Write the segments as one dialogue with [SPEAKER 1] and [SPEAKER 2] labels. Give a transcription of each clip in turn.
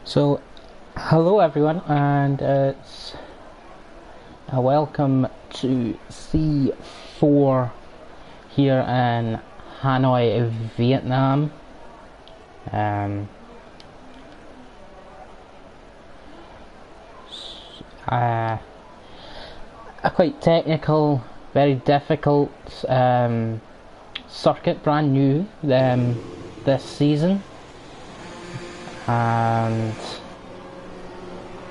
[SPEAKER 1] So, hello everyone, and it's a welcome to C4 here in Hanoi, Vietnam. A quite technical, very difficult circuit, brand new this season. And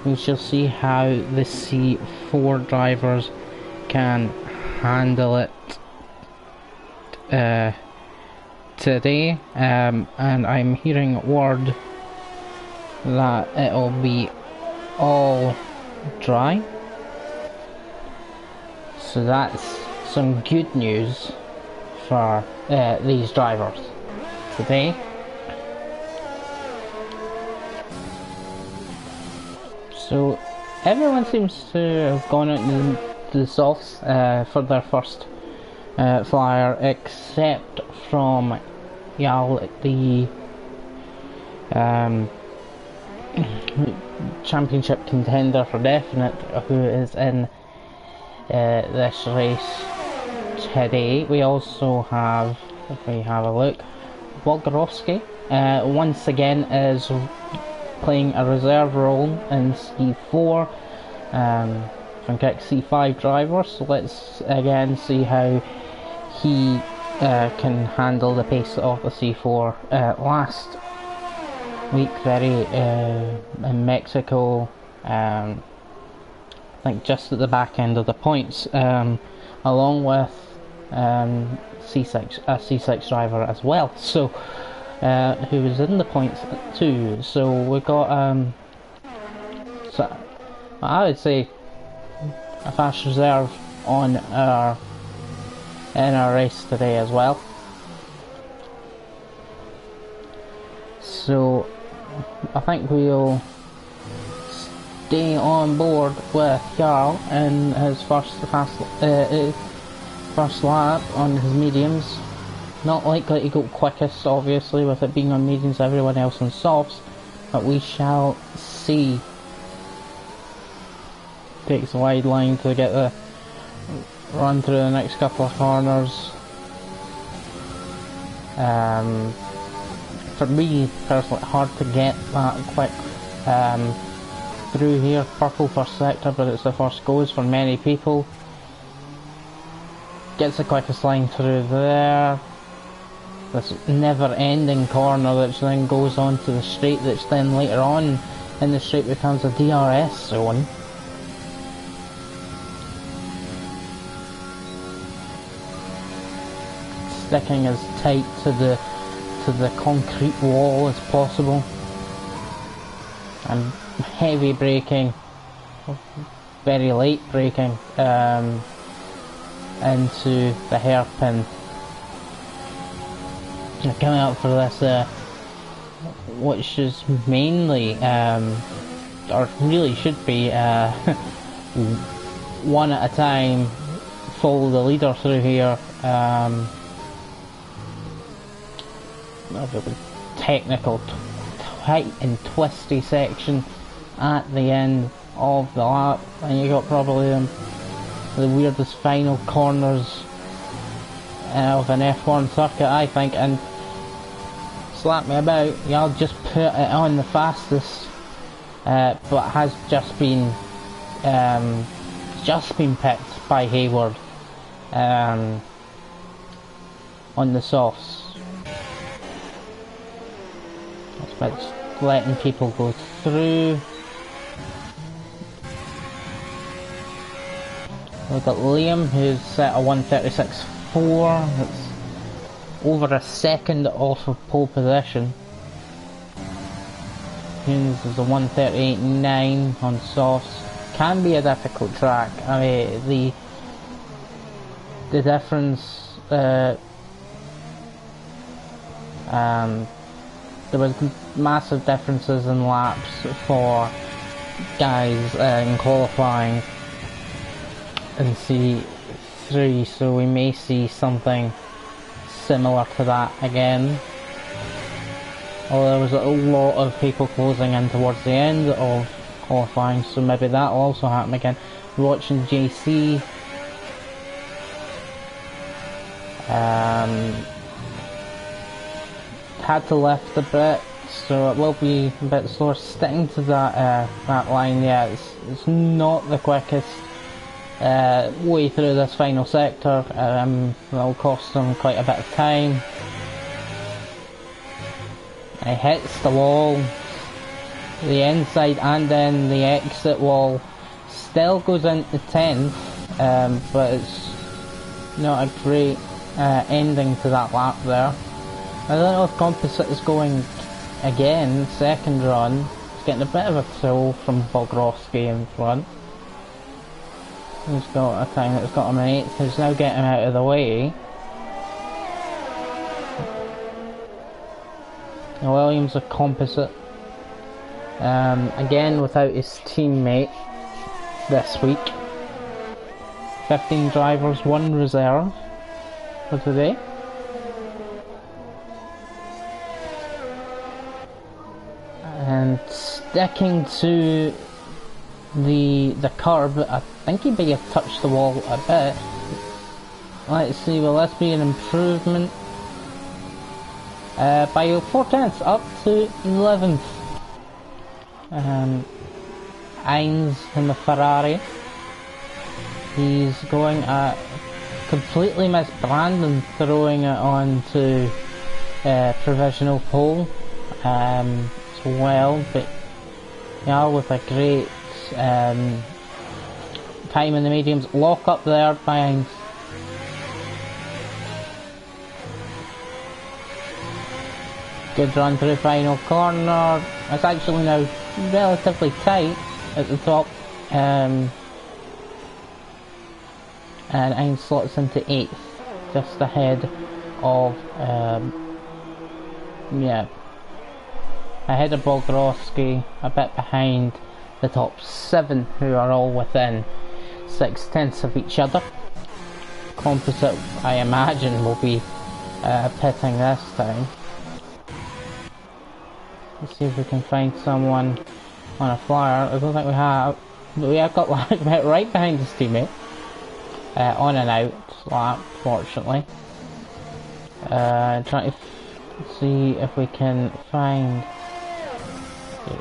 [SPEAKER 1] we shall see how the C4 drivers can handle it today, and I'm hearing word that it'll be all dry, so that's some good news for these drivers today. So everyone seems to have gone out into the softs for their first flyer, except from Yal, the championship contender for definite, who is in this race today. We also have, if we have a look, Wolgarovsky once again is playing a reserve role in C4 from Kick C5 driver, so let's again see how he can handle the pace of the C4. Last week, in Mexico, I think just at the back end of the points, along with a C6 driver as well, so who was in the points too. So we got so I would say a fast reserve on in our race today as well. So I think we'll stay on board with Jarl in his first lap on his mediums. Not likely to go quickest, obviously, with it being on mediums, everyone else on softs, but we shall see. Takes a wide line to get the run through the next couple of corners. For me personally, hard to get that quick through here. Purple first sector, but it's the first goes for many people. Gets the quickest line through there. This never-ending corner which then goes on to the straight, which then later on in the straight becomes a DRS zone. Sticking as tight to the concrete wall as possible, and heavy braking, very late braking into the hairpin. Coming up for this, which is mainly, or really should be, one at a time, follow the leader through here. A really technical, tight and twisty section at the end of the lap, and you got probably the weirdest final corners of an F1 circuit, I think, and slap me about, I'll just put it on the fastest, but has just been picked by Hayward on the softs. That's about letting people go through. We've got Liam, who's set a 1:36.4. That's over a second off of pole position. Hunes is a 1:38.9 on softs. Can be a difficult track. I mean, the difference. There was massive differences in laps for guys in qualifying in C3, so we may see something similar to that again. Although there was a lot of people closing in towards the end of qualifying, so maybe that will also happen again. We're watching JC. Had to lift a bit, so it will be a bit slower. Sticking to that line, yeah, it's not the quickest way through this final sector. It'll cost them quite a bit of time. It hits the wall, the inside and then the exit wall. Still goes into 10th, but it's not a great ending to that lap there. I don't know if Composite is going again, second run. It's getting a bit of a thrill from Bogrovsky in front. He's got a time that's got him an 8th, who's now getting out of the way. Williams a Composite. Again without his teammate this week. 15 drivers, 1 reserve for today. And sticking to the curb, I think he may have touched the wall a bit. Let's see, will this be an improvement? By 4/10 up to 11th. Heinz in the Ferrari. He's going at completely missed Brandon, throwing it on to provisional pole as well, but yeah, with a great time in the mediums. Lock up there by Heinz. Good run through final corner. It's actually now relatively tight at the top, and Heinz slots into 8th, just ahead of ahead of Bogrovsky, a bit behind the top 7, who are all within 6/10 of each other. Composite, I imagine, will be pitting this time. Let's see if we can find someone on a flyer. I don't think we have, but we have got right behind his teammate. On and out lap, fortunately. Trying to see if we can find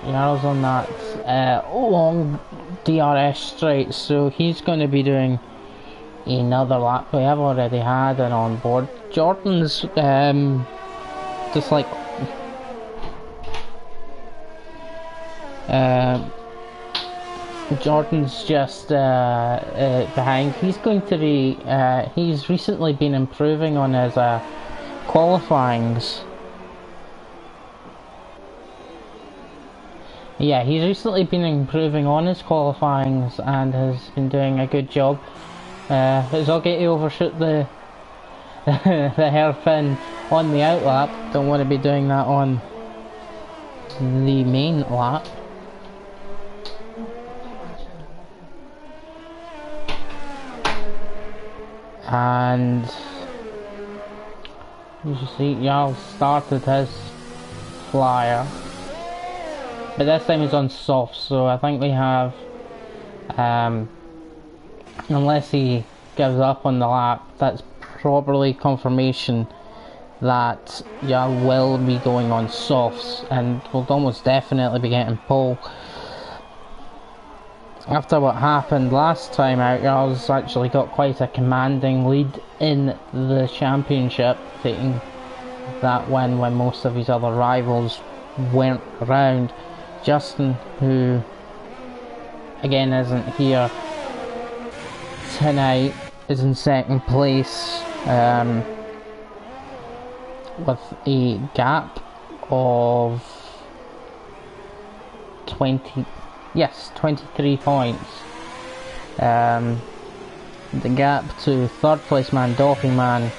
[SPEAKER 1] Jarl's on that long DRS straight, so he's going to be doing another lap. We have already had an on board. Jordan's just like Jordan's just behind. He's going to be he's recently been improving on his qualifyings. Yeah, he's recently been improving on his qualifyings and has been doing a good job. It's okay to overshoot the the hairpin on the out lap. Don't want to be doing that on the main lap. And you see, Jarl started his flyer, but this time he's on soft, so I think we have, unless he gives up on the lap, that's probably confirmation that Jarl will be going on softs and will almost definitely be getting pole. After what happened last time out, Jarl's actually got quite a commanding lead in the championship, taking that win when most of his other rivals weren't around. Justin, who again isn't here tonight, is in second place with a gap of 23 points. The gap to third place man, Dolphin Man,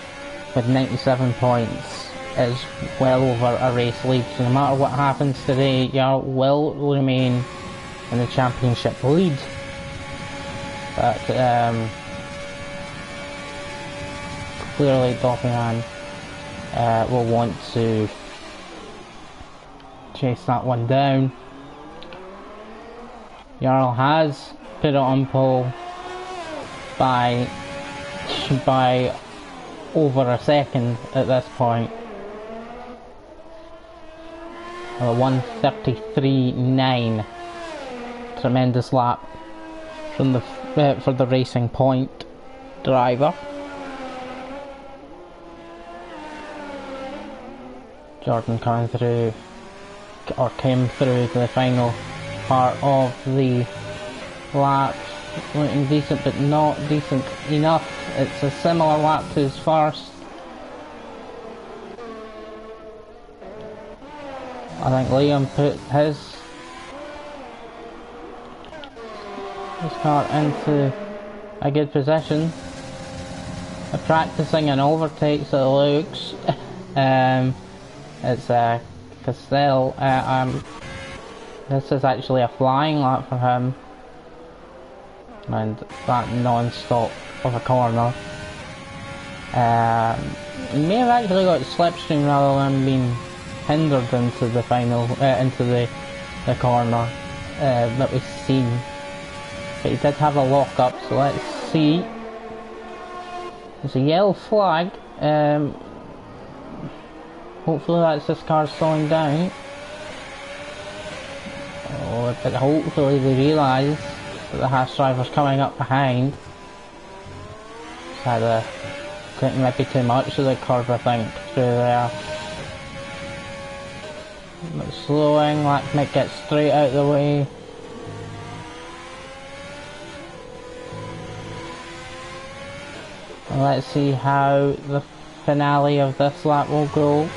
[SPEAKER 1] with 97 points is well over a race lead, so no matter what happens today, Jarl will remain in the championship lead. But clearly Dolphin Man will want to chase that one down. Jarl has put it on pole by over a second at this point. 1:33.9. Tremendous lap from the for the Racing Point driver. Jordan coming through, or came through the final part of the lap, looking decent but not decent enough. It's a similar lap to his first. I think Liam put his car into a good position. Practicing an overtakes, it looks. It's Castell. This is actually a flying lap for him, and that non-stop of a corner. He may have actually got slipstream rather than being hindered into the final, into the corner that we've seen. But he did have a lock up, so let's see. There's a yellow flag. Hopefully that's this car slowing down. Oh, but hopefully they realise that the Haas driver's coming up behind. Just had a maybe too much of the curve, I think, through there. But slowing, let Mick get straight out of the way. And let's see how the finale of this lap will go.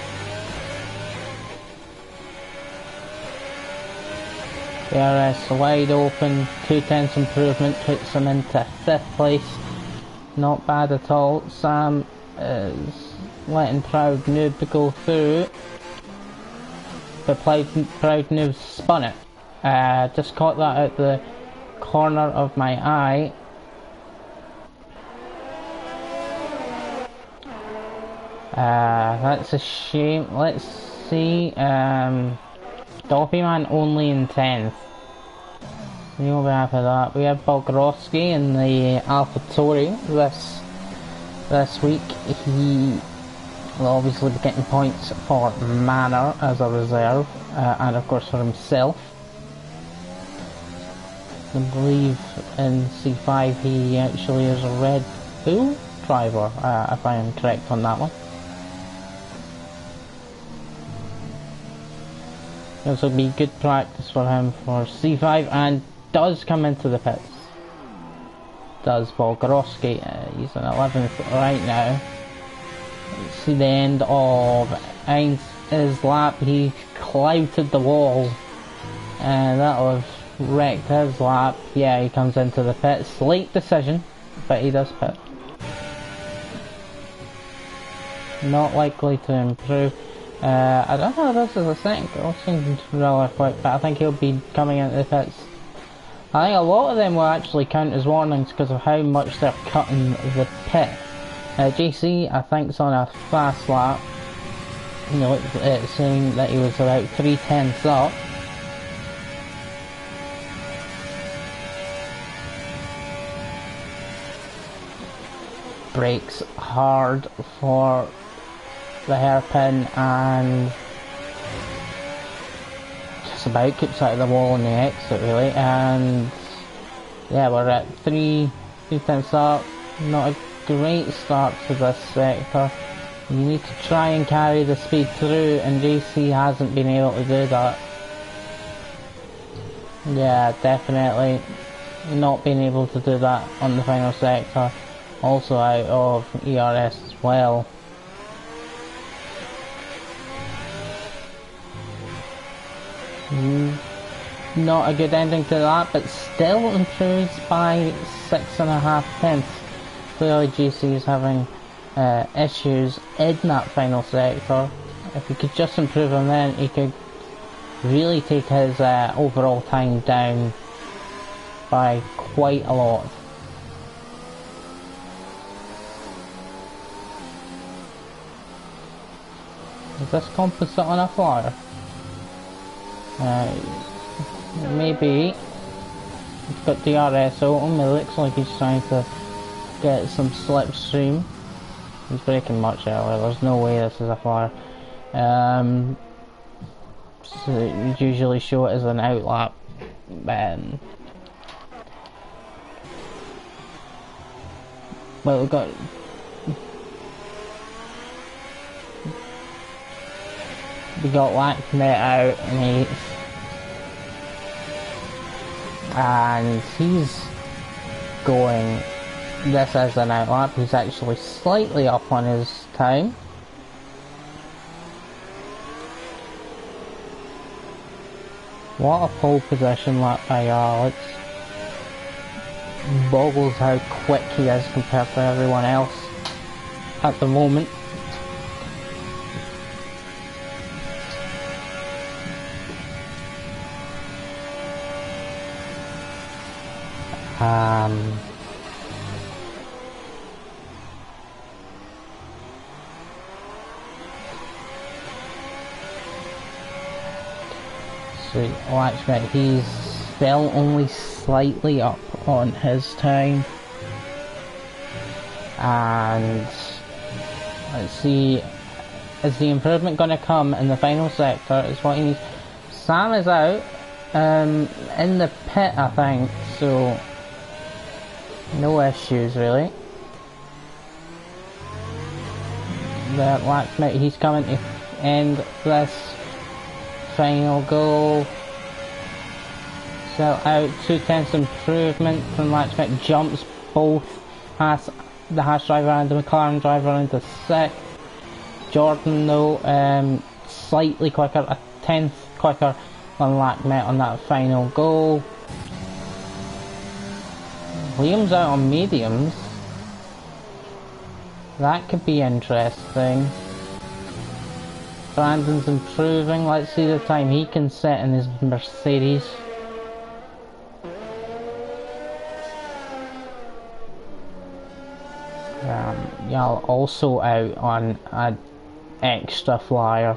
[SPEAKER 1] DRS wide open, 2/10 improvement, puts him into 5th place. Not bad at all. Sam is letting Proud Noob go through. But Proud Noob spun it. Just caught that out the corner of my eye. That's a shame. Let's see. Doppy Man only in 10th. You'll be happy with that. We have Bogrovsky in the AlphaTauri this week. He will obviously be getting points for Manor as a reserve, and of course for himself. I believe in C5 he actually is a Red Bull driver, if I am correct on that one. This will be good practice for him for C5, and does come into the pits. Does Bogrovsky. He's in 11th right now. See the end of his lap. He clouted the wall, and that will have wrecked his lap. Yeah, he comes into the pits. Late decision, but he does pit. Not likely to improve. I don't know if this is a second. I'll seem really quick, but I think he'll be coming into the pits. I think a lot of them will actually count as warnings because of how much they're cutting the pit. JC, I think, is on a fast lap. You know, it's saying that he was about 3/10 up. Brakes hard for the hairpin and just about keeps out of the wall on the exit really, and yeah, we're at 3/10 up. Not a great start to this sector. You need to try and carry the speed through, and JC hasn't been able to do that. Yeah, definitely not being able to do that on the final sector. Also out of ERS as well. Not a good ending to that, but still improves by 6.5 tenths. Clearly GC is having issues in that final sector. If he could just improve on then, he could really take his overall time down by quite a lot. Is this composite on a flyer? Uh, maybe he's got DRS open. It looks like he's trying to get some slipstream. He's braking much earlier. There's no way this is a flyer. So you usually show it as an outlap. Well, we got Lacknet out, and he's going. This as an outlap. He's actually slightly up on his time. What a pole position lap by Alex. Boggles how quick he is compared to everyone else at the moment. So watch that, he's still only slightly up on his time. And let's see, is the improvement going to come in the final sector is what he needs. Sam is out in the pit, I think, so no issues really. The Laxmit, he's coming to end this final goal. So out 2/10 improvement from Laxmit, jumps both the Haas driver and the McLaren driver into 6th. Jordan though slightly quicker, a 10th quicker than Laxmit on that final goal. Liam's out on mediums. That could be interesting. Brandon's improving. Let's see the time he can set in his Mercedes. Y'all also out on an extra flyer.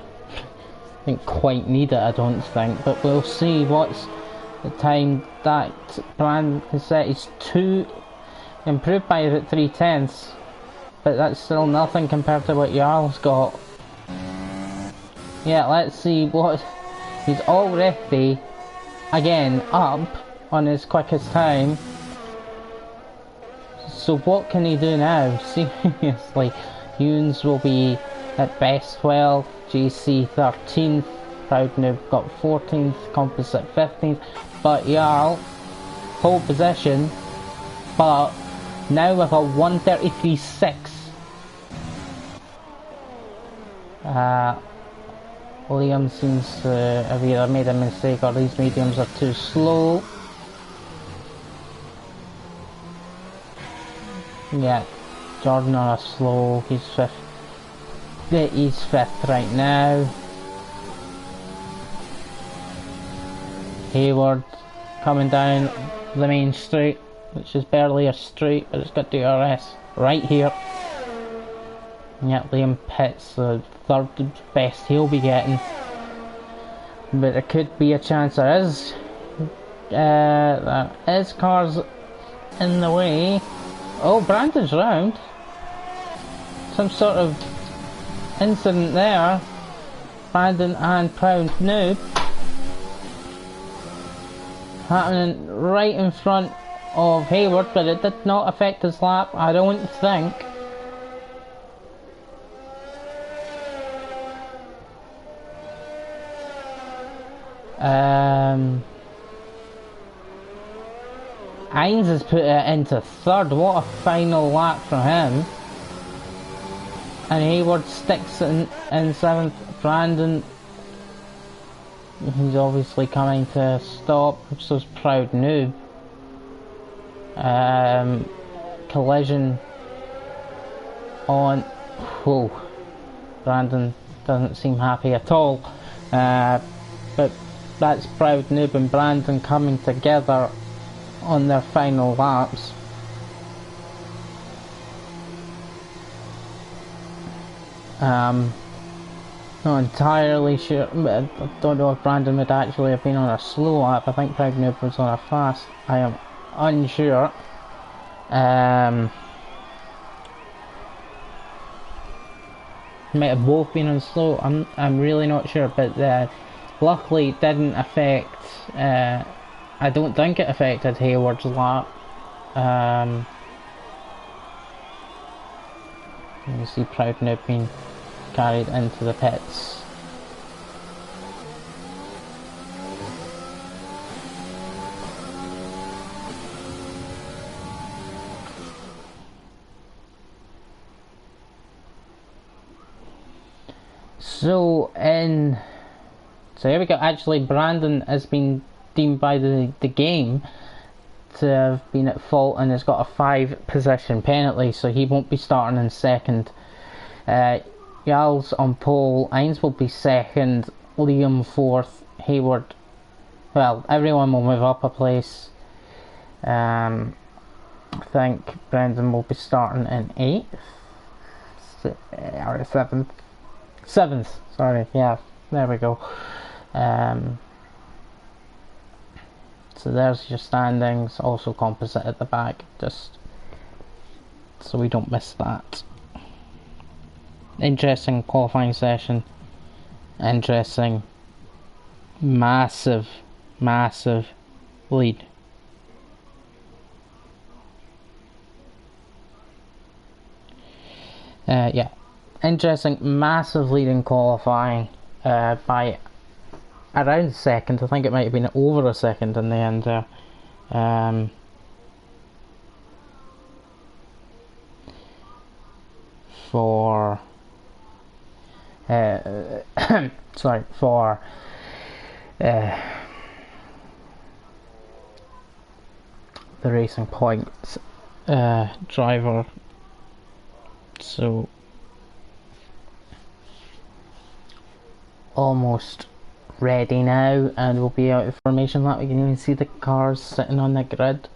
[SPEAKER 1] Didn't quite need it, I don't think, but we'll see what's the time that Brandon can set. He's 2 improved by about 3/10, but that's still nothing compared to what Jarl's got. Yeah, let's see what he's already again up on his quickest time. So what can he do now? Seriously, Hughes will be at best 12, GC 13th, Proud Noob got 14th, Composite 15th, but Jarl, pole position, but now with a 1:33.6. Liam seems to have either made a mistake or these mediums are too slow. Yeah, Jordan on a slow, he's 5th. He's 5th right now. Hayward coming down the main straight, which is barely a straight, but it's got DRS right here. Yeah, Liam Pitt's the 3rd best he'll be getting, but there could be a chance there is cars in the way. Oh, Brandon's round. Some sort of incident there. Brandon and Proud Noob happening right in front of Hayward, but it did not affect his lap, I don't think. Hines has put it into 3rd. What a final lap from him. And Hayward sticks in 7th. Brandon, he's obviously coming to a stop. So's Proud Noob. Collision on. Whoa. Brandon doesn't seem happy at all. But that's Proud Noob and Brandon coming together on their final laps. Not entirely sure, but I don't know if Brandon would actually have been on a slow lap. I think Proud Noob was on a fast. I am unsure. Might have both been on slow. I'm really not sure, but luckily it didn't affect. I don't think it affected Hayward's lap. You see Proud Noob being carried into the pits. So here we go. Actually, Brandon has been deemed by the game to have been at fault and has got a 5-position penalty, so he won't be starting in second. Yal's on pole, Ainz will be second, Liam fourth, Hayward, well, everyone will move up a place. I think Brendan will be starting in 8th, or 7th. 7th, sorry, yeah, there we go. So there's your standings, also composite at the back, just so we don't miss that. Interesting qualifying session, interesting, massive lead. Yeah, interesting, massive lead in qualifying by around a second. I think it might have been over a second in the end there. For sorry, for the Racing Points driver. So almost ready now, and we'll be out of formation lap. We can even see the cars sitting on the grid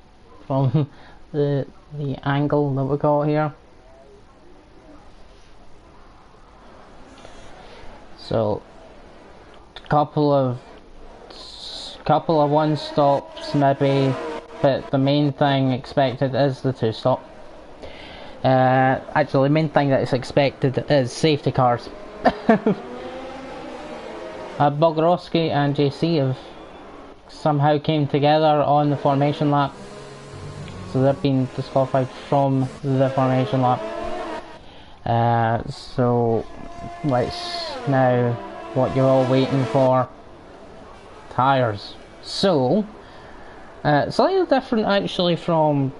[SPEAKER 1] from the angle that we got here. So couple of one stops maybe, but the main thing expected is the 2-stop. Actually, the main thing that is expected is safety cars. Bogorowski and JC have somehow came together on the formation lap, so they've been disqualified from the formation lap. So let's now what you're all waiting for, tyres. So slightly different actually from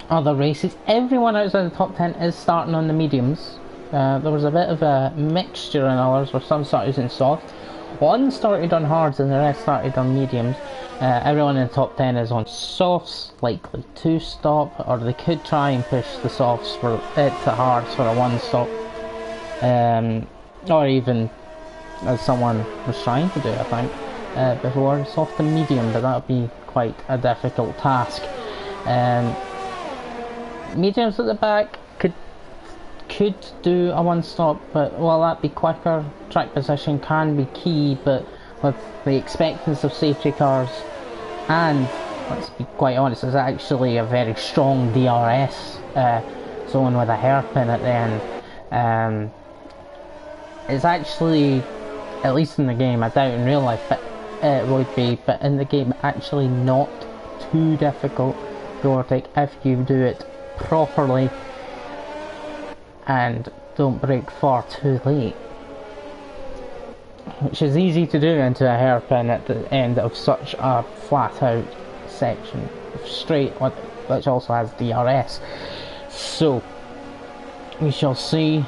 [SPEAKER 1] other races. Everyone outside the top 10 is starting on the mediums. There was a bit of a mixture in others where some started in soft. One started on hards and the rest started on mediums. Everyone in the top 10 is on softs, likely 2-stop, or they could try and push the softs for it to hards for a 1-stop. Or even, as someone was trying to do, I think, before, soft and medium, but that would be quite a difficult task. Mediums at the back could do a 1-stop, but will that be quicker? Track position can be key, but with the expectance of safety cars, and let's be quite honest, it's actually a very strong DRS zone with a hairpin at the end. It's actually, at least in the game, I doubt in real life but it would be, but in the game actually not too difficult to overtake if you do it properly and don't brake far too late, which is easy to do into a hairpin at the end of such a flat out section of straight, which also has DRS. So we shall see.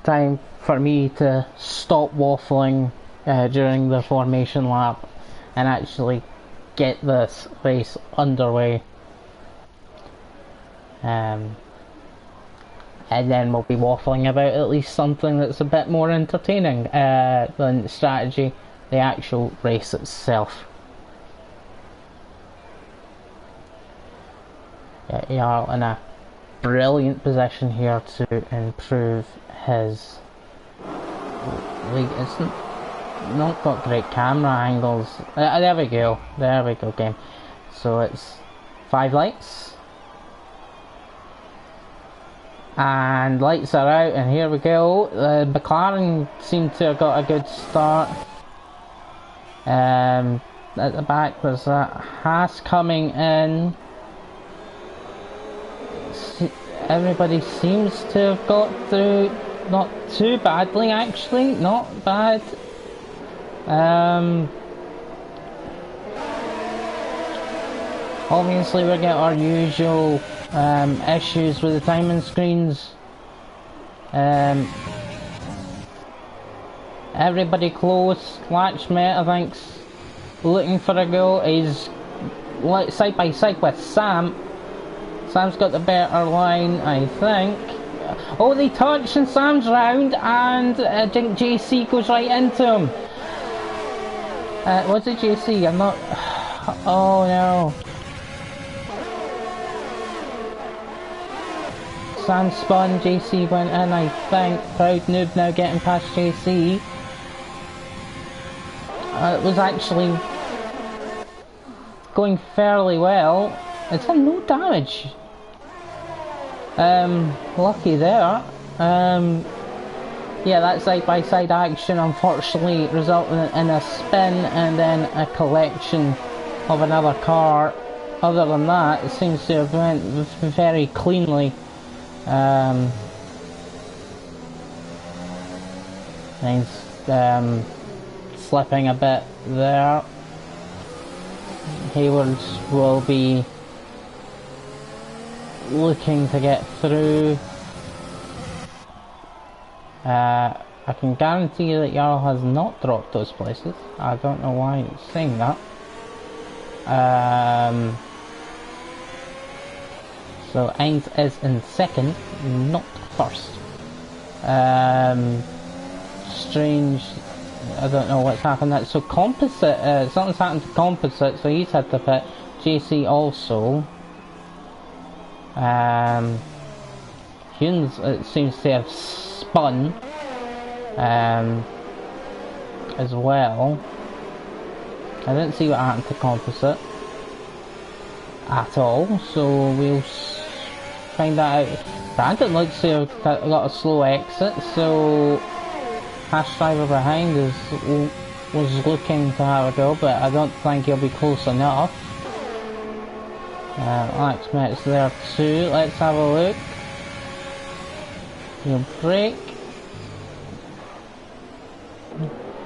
[SPEAKER 1] Time for me to stop waffling during the formation lap and actually get this race underway. And then we'll be waffling about at least something that's a bit more entertaining than strategy, the actual race itself. Yeah, in a brilliant position here to improve his league. It's not got great camera angles. There we go. There we go, game. So it's 5 lights. And lights are out, and here we go. The McLaren seem to have got a good start. At the back there's a Haas coming in. Everybody seems to have got through not too badly, actually, not bad. Obviously we get our usual issues with the timing screens. Everybody close. Latchmate, I think's looking for a goal. He's side by side with Sam. Sam's got the better line, I think. Oh, they touch and Sam's round, and I think JC goes right into him. Was it JC? I'm not... Oh no. Sam spun, JC went in, I think. Proud Noob now getting past JC. It was actually going fairly well. It's done no damage. Lucky there. Yeah, that side by side action unfortunately resulted in a spin and then a collection of another car. Other than that, it seems to have went very cleanly. He's slipping a bit there. Hayward will be looking to get through. I can guarantee that Jarl has not dropped those places. I don't know why it's saying that. So Ainz is in second, not first. Strange. I don't know what's happened there. So Composite, something's happened to Composite, so he's had to pit. JC also. Hunes, it seems to have spun as well. I didn't see what happened to Composite at all, so we'll find that out. Brandon looks to have got a slow exit, so Hash driver behind was looking to have a go, but I don't think he'll be close enough. Alex Met's there too. Let's have a look. He'll break.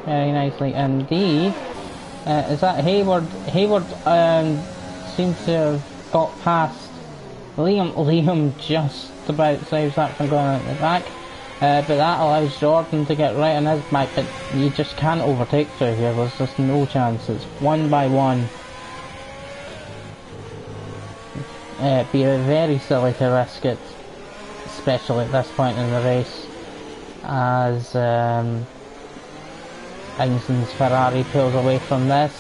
[SPEAKER 1] Very nicely indeed. Is that Hayward? Hayward seems to have got past Liam. Liam just about saves that from going out the back. But that allows Jordan to get right on his back, but you just can't overtake through here. There's just no chance. It's one by one. It'd be very silly to risk it, especially at this point in the race, as Einson's Ferrari pulls away from this.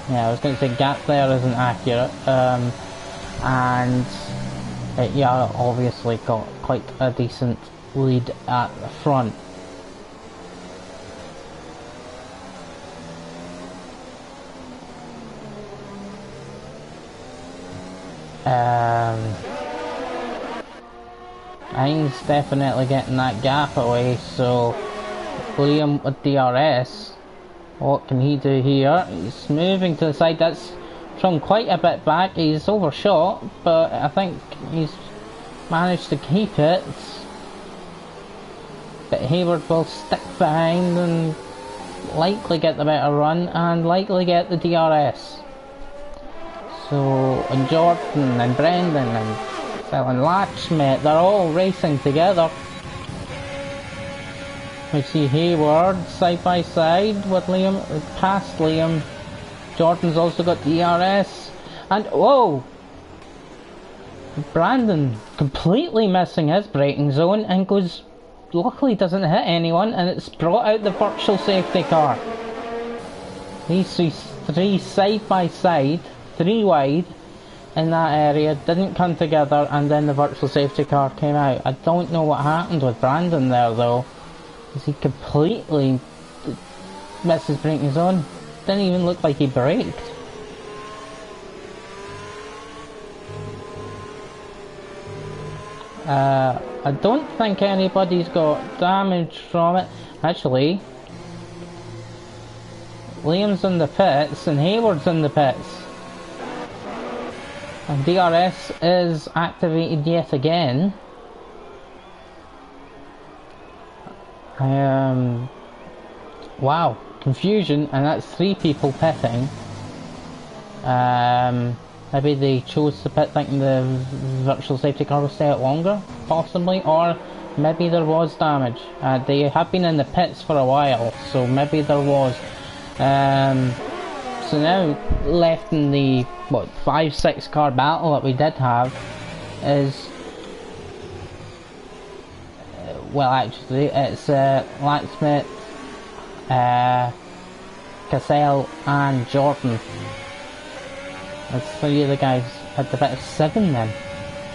[SPEAKER 1] Yeah, I was going to say gap there isn't accurate, and yeah, obviously got quite a decent lead at the front. Heinz definitely getting that gap away, so Liam with DRS, what can he do here? He's moving to the side. That's from quite a bit back. He's overshot, but I think he's managed to keep it. But Hayward will stick behind and likely get the better run and likely get the DRS. So, and Jordan and Brendan and Phil and Latchmate, they're all racing together. We see Hayward side by side with Liam, past Liam. Jordan's also got DRS, and whoa! Brandon completely missing his braking zone and goes, luckily doesn't hit anyone, and it's brought out the virtual safety car. These three side by side, 3 wide, in that area, didn't come together, and then the virtual safety car came out. I don't know what happened with Brandon there though, because he completely missed his braking zone. Didn't even look like he braked. I don't think anybody's got damage from it. Actually, Liam's in the pits and Hayward's in the pits. And DRS is activated yet again. Wow, confusion, and that's 3 people pitting. Maybe they chose to pit thinking the virtual safety car will stay out longer, possibly, or maybe there was damage. They have been in the pits for a while, so maybe there was. So now, left in the, 5-6 car battle that we did have, is, well actually, it's Lacksmith, Cassell and Jordan. That's 3 of the guys had the pit of 7 then.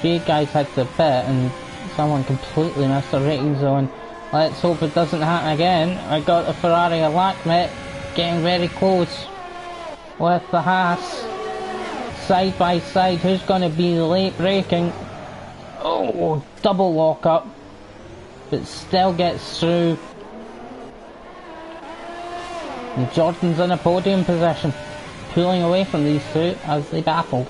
[SPEAKER 1] 3 guys had the pit and someone completely missed the braking zone. Let's hope it doesn't happen again. I got the Ferrari of Lackmet getting very close with the Haas. Side by side, who's going to be late braking? Oh, double lock up, but still gets through. And Jordan's in a podium position, pulling away from these 2 as they battled.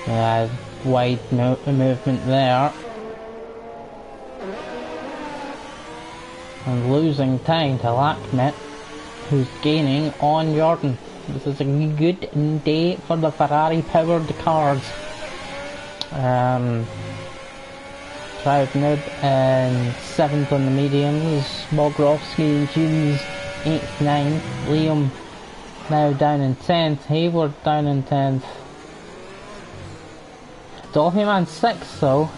[SPEAKER 1] Yeah, wide movement there. And losing time to Lackmet, who's gaining on Jordan. This is a good day for the Ferrari powered cars. Troutnib in 7th on the mediums, Bogrovsky and Humes 8th, 9th, Liam now down in 10th, Hayward down in 10th. Dolphyman 6th though,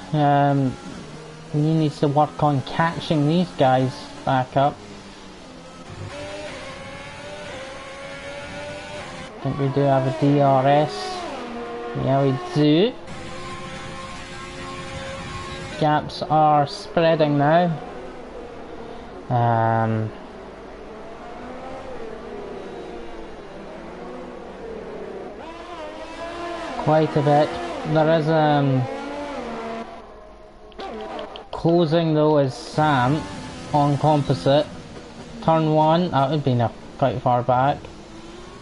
[SPEAKER 1] he needs to work on catching these guys back up. I think we do have a DRS. Yeah, we do. Gaps are spreading now. Quite a bit. There is closing though is Sam on composite. Turn 1, that would be quite far back.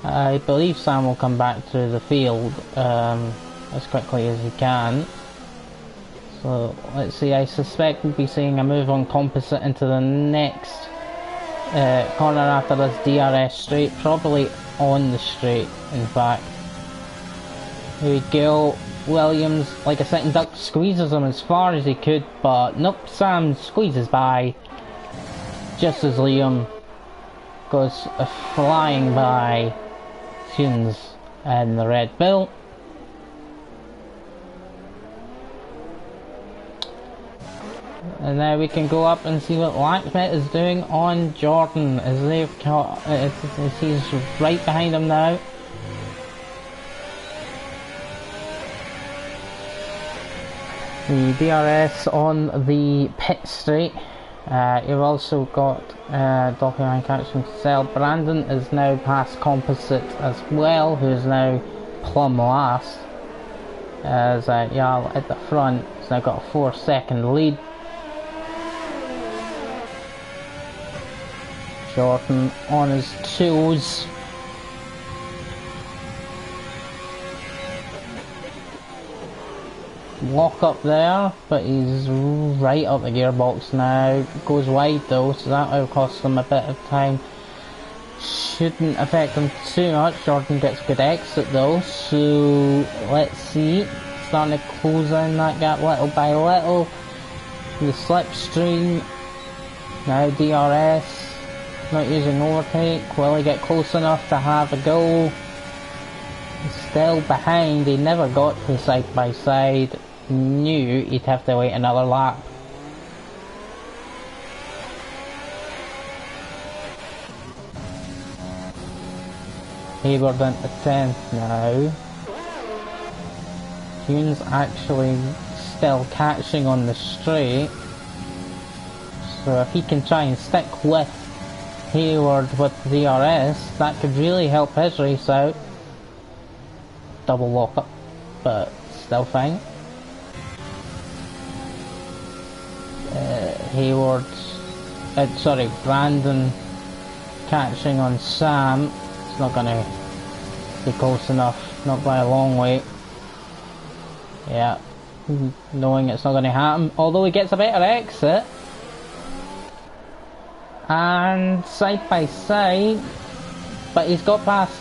[SPEAKER 1] I believe Sam will come back to the field as quickly as he can. So let's see, I suspect we'll be seeing a move on composite into the next corner after this DRS straight, probably on the straight in fact. Here we go, Williams, like a sitting duck, squeezes him as far as he could, but nope, Sam squeezes by just as Liam goes flying by Tunes and the Red Bull. And now we can go up and see what Lackmet is doing on Jordan as they've caught, he's right behind him now. The DRS on the pit straight. You've also got Document Catching Cell. Brandon is now past composite as well, who's now plumb last. As Jarl at the front has now got a 4-second lead. Jordan on his toes. Lock up there, but he's right up the gearbox now. Goes wide though, so that will cost him a bit of time. Shouldn't affect him too much. Jordan gets a good exit though, so let's see. Starting to close in that gap little by little. The slipstream. Now DRS. Not using overtake. Will he get close enough to have a go? He's still behind. He never got to side by side. Knew he'd have to wait another lap. Hayward into 10th now. Hume's actually still catching on the straight. So if he can try and stick with Hayward with the DRS, that could really help his race out. Double lock up, but still fine. Hayward, Brandon catching on Sam. It's not gonna be close enough, not by a long way. Yeah, knowing it's not gonna happen, although he gets a better exit. And side by side, but he's got past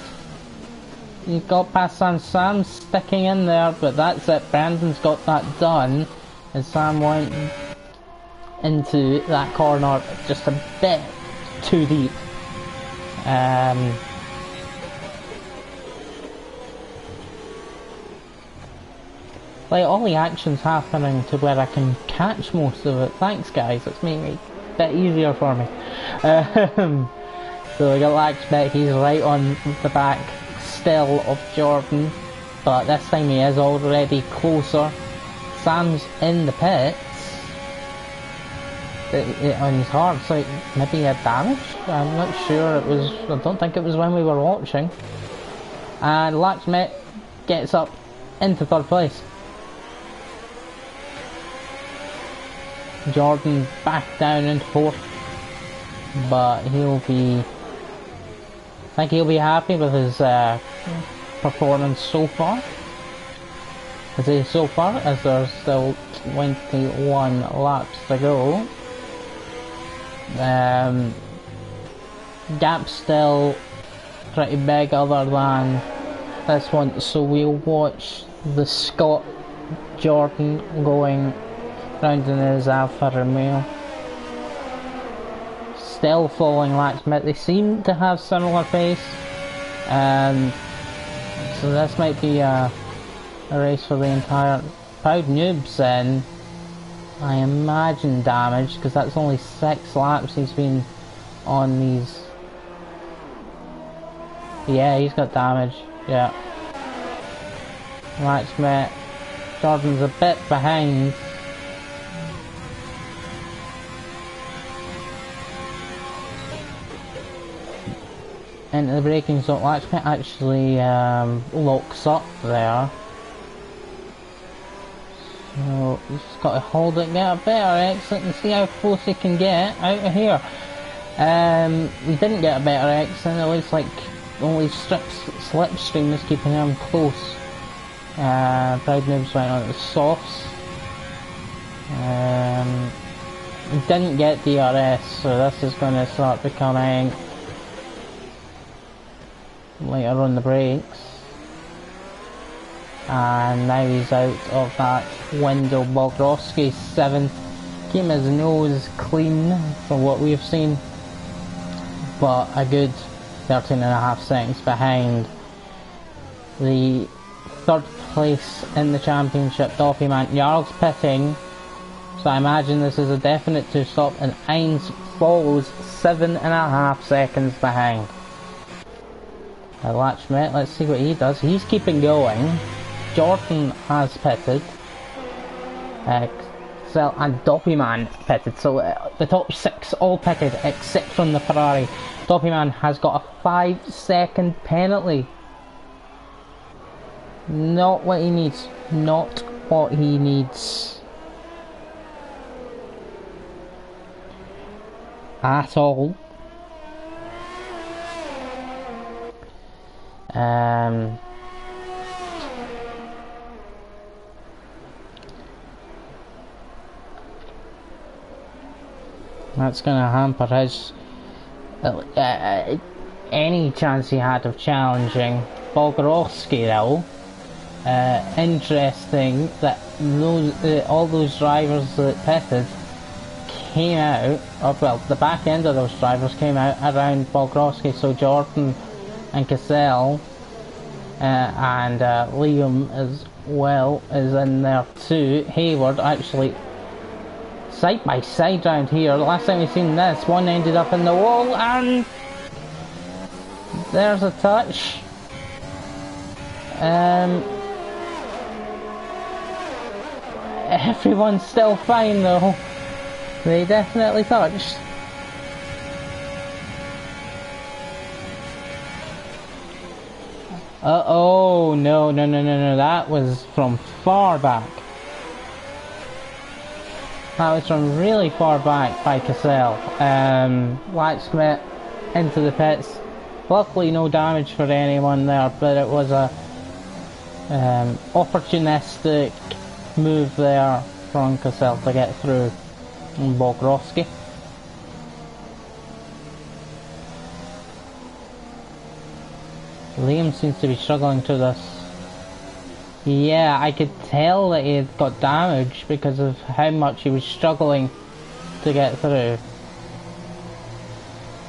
[SPEAKER 1] Sam sticking in there, but that's it. Brandon's got that done, and Sam went into that corner just a bit too deep. Like, all the action's happening to where I can catch most of it. Thanks guys, it's made it a bit easier for me. So we got Laxbeck, he's right on the back still of Jordan, but this time he is already closer. Sam's in the pits. On his hard, so maybe he had damage? I'm not sure, I don't think it was when we were watching. And Laxmet gets up into 3rd place. Jordan back down into 4th, but I think he'll be happy with his performance so far. I say so far, as there's still 21 laps to go. Gap's still pretty big other than this one, so we'll watch the Scott Jordan going round in his Alfa Romeo. Still following Laxmit, they seem to have similar pace, so this might be a race for the entire Proud Noobs then. I imagine damage, because that's only 6 laps he's been on these. Yeah, he's got damage, yeah. Laxmit, Jordan's a bit behind. Into the braking zone, Laxmit actually locks up there. So he's just got to hold it, get a better exit and see how close he can get out of here. We didn't get a better exit, it looks like only slipstream is keeping him close. Proud Noobs went on the softs. He didn't get DRS, so this is going to start becoming later on the brakes. And now he's out of that window. Bogrovsky 7th, keeping his nose clean from what we've seen, but a good 13.5 seconds behind. The 3rd place in the championship, Doppyman. Jarl's pitting, so I imagine this is a definite 2-stop, and Heinz follows 7.5 seconds behind. Latchmet, let's see what he does. He's keeping going. Jordan has pitted. Excel and Doppyman pitted. So the top 6 all pitted except from the Ferrari. Doppyman has got a 5-second penalty. Not what he needs. Not what he needs. At all. That's going to hamper his any chance he had of challenging. Bogrovsky though, interesting that all those drivers that pitted came out, or well, the back end of those drivers came out around Bogrovsky, so Jordan and Cassell and Liam as well is in there too. Hayward actually side by side round here. The last time we've seen this, one ended up in the wall, and there's a touch. Everyone's still fine though. They definitely touched. Oh, no, that was from far back. That was from really far back by Cassell. Latchmit into the pits. Luckily no damage for anyone there, but it was a opportunistic move there from Cassell to get through Bogrovsky. Liam seems to be struggling to this. Yeah, I could tell that he had got damaged because of how much he was struggling to get through.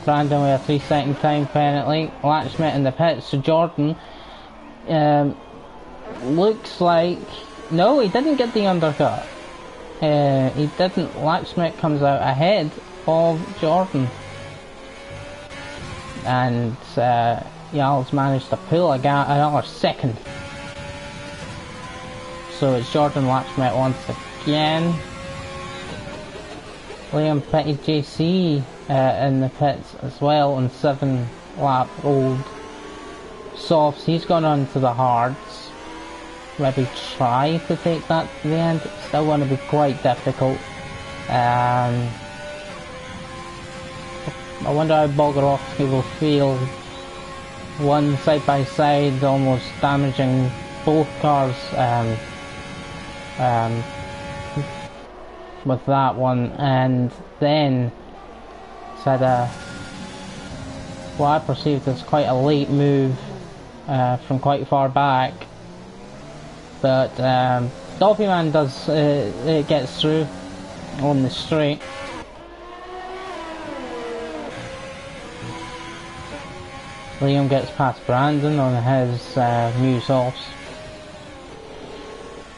[SPEAKER 1] Brandon with a 3-second time penalty. Latchmit in the pits. So Jordan looks like... No, he didn't get the undercut. He didn't. Latchmit comes out ahead of Jordan. And Jarl's managed to pull another second. So it's Jordan Latchmit once again. Liam Petty JC in the pits as well on 7-lap old softs. He's gone on to the hards. Maybe try to take that to the end. It's still going to be quite difficult. I wonder how Bogorovsky will feel. One side by side, almost damaging both cars. With that one, and then said what I perceived as quite a late move from quite far back, but Dolphy Man does it gets through on the straight. Liam gets past Brandon on his new softs,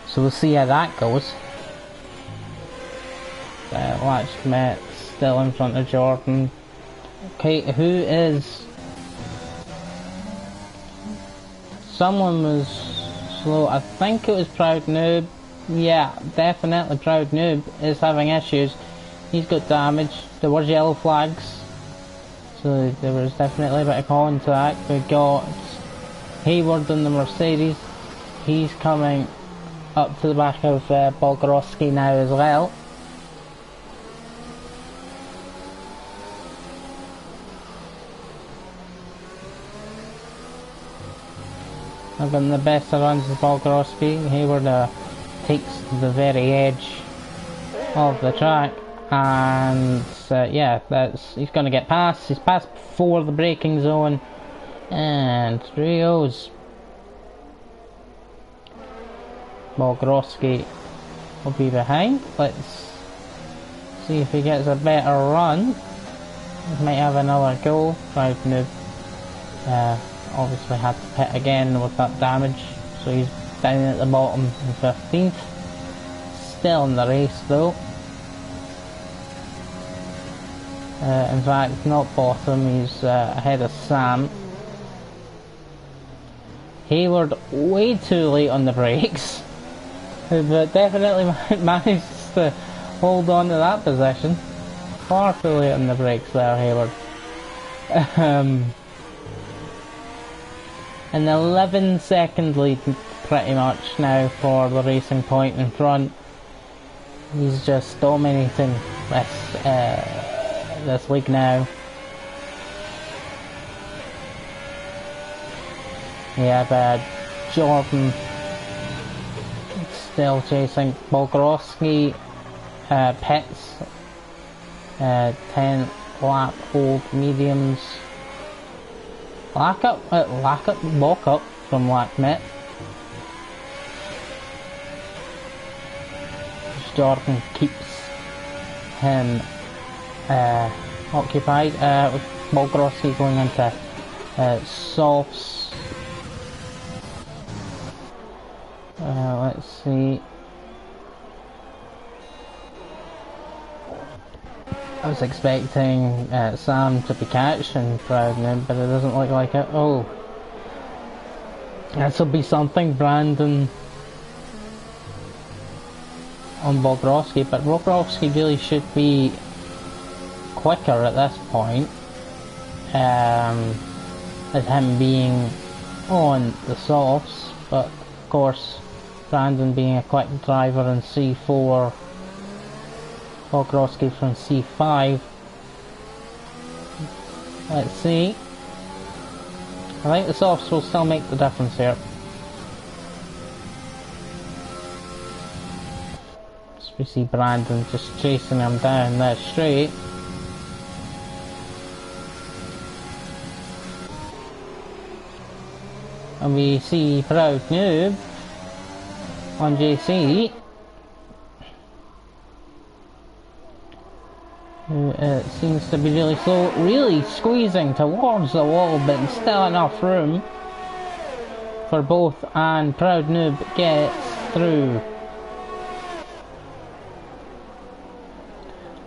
[SPEAKER 1] so we'll see how that goes. Latchmit still in front of Jordan. Okay, who is... Someone was slow. I think it was Proud Noob. Yeah, definitely Proud Noob is having issues. He's got damage. There was yellow flags, so there was definitely a bit of contact. We got Hayward on the Mercedes. He's coming up to the back of Bogorowski now as well. Having the best of runs is Bogorowski. Hayward takes the very edge of the track, and yeah, he's going to get past. He's passed before the braking zone, and through he goes. Bogorowski will be behind. Let's see if he gets a better run. He might have another go. Proud Noob obviously had to pit again with that damage, so he's down at the bottom in 15th. Still in the race though. In fact, not bottom, he's ahead of Sam. Hayward way too late on the brakes, but definitely managed to hold on to that position. Far too late on the brakes there, Hayward. An 11-second lead pretty much now for the Racing Point in front. He's just dominating this league now. Yeah, but Jordan still chasing Bogorowski. Pits, 10 lap old mediums. Lock up from Latchmit. Jordan keeps him occupied, with Bogorowski going into softs. Let's see. I was expecting Sam to be catching Proud Noob, but it doesn't look like it. Oh, This will be something, Brandon on Bogrovsky, but Bogrovsky really should be quicker at this point, as him being on the softs, but of course Brandon being a quick driver in C4, Bogrovsky from C5. Let's see. I think the softs will still make the difference here. So we see Brandon just chasing him down that straight. And we see Proud Noob on JC, who seems to be really slow, really squeezing towards the wall, but still enough room for both, and Proud Noob gets through.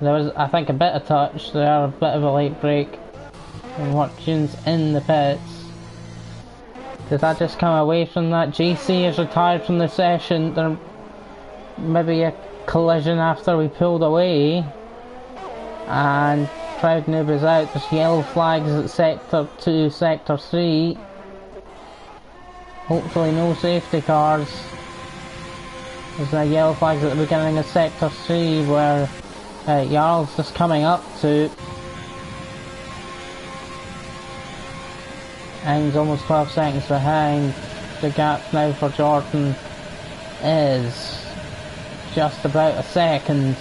[SPEAKER 1] There was, I think, a bit of touch there, a bit of a late break. And Watchins in the pits. Did that just come away from that? JC is retired from the session. There may be a collision after we pulled away. And Proud Noob is out. There's yellow flags at Sector 2, Sector 3. Hopefully no safety cars. There's the yellow flags at the beginning of Sector 3 where Jarl's just coming up to. And he's almost 12 seconds behind. The gap now for Jordan is just about a second.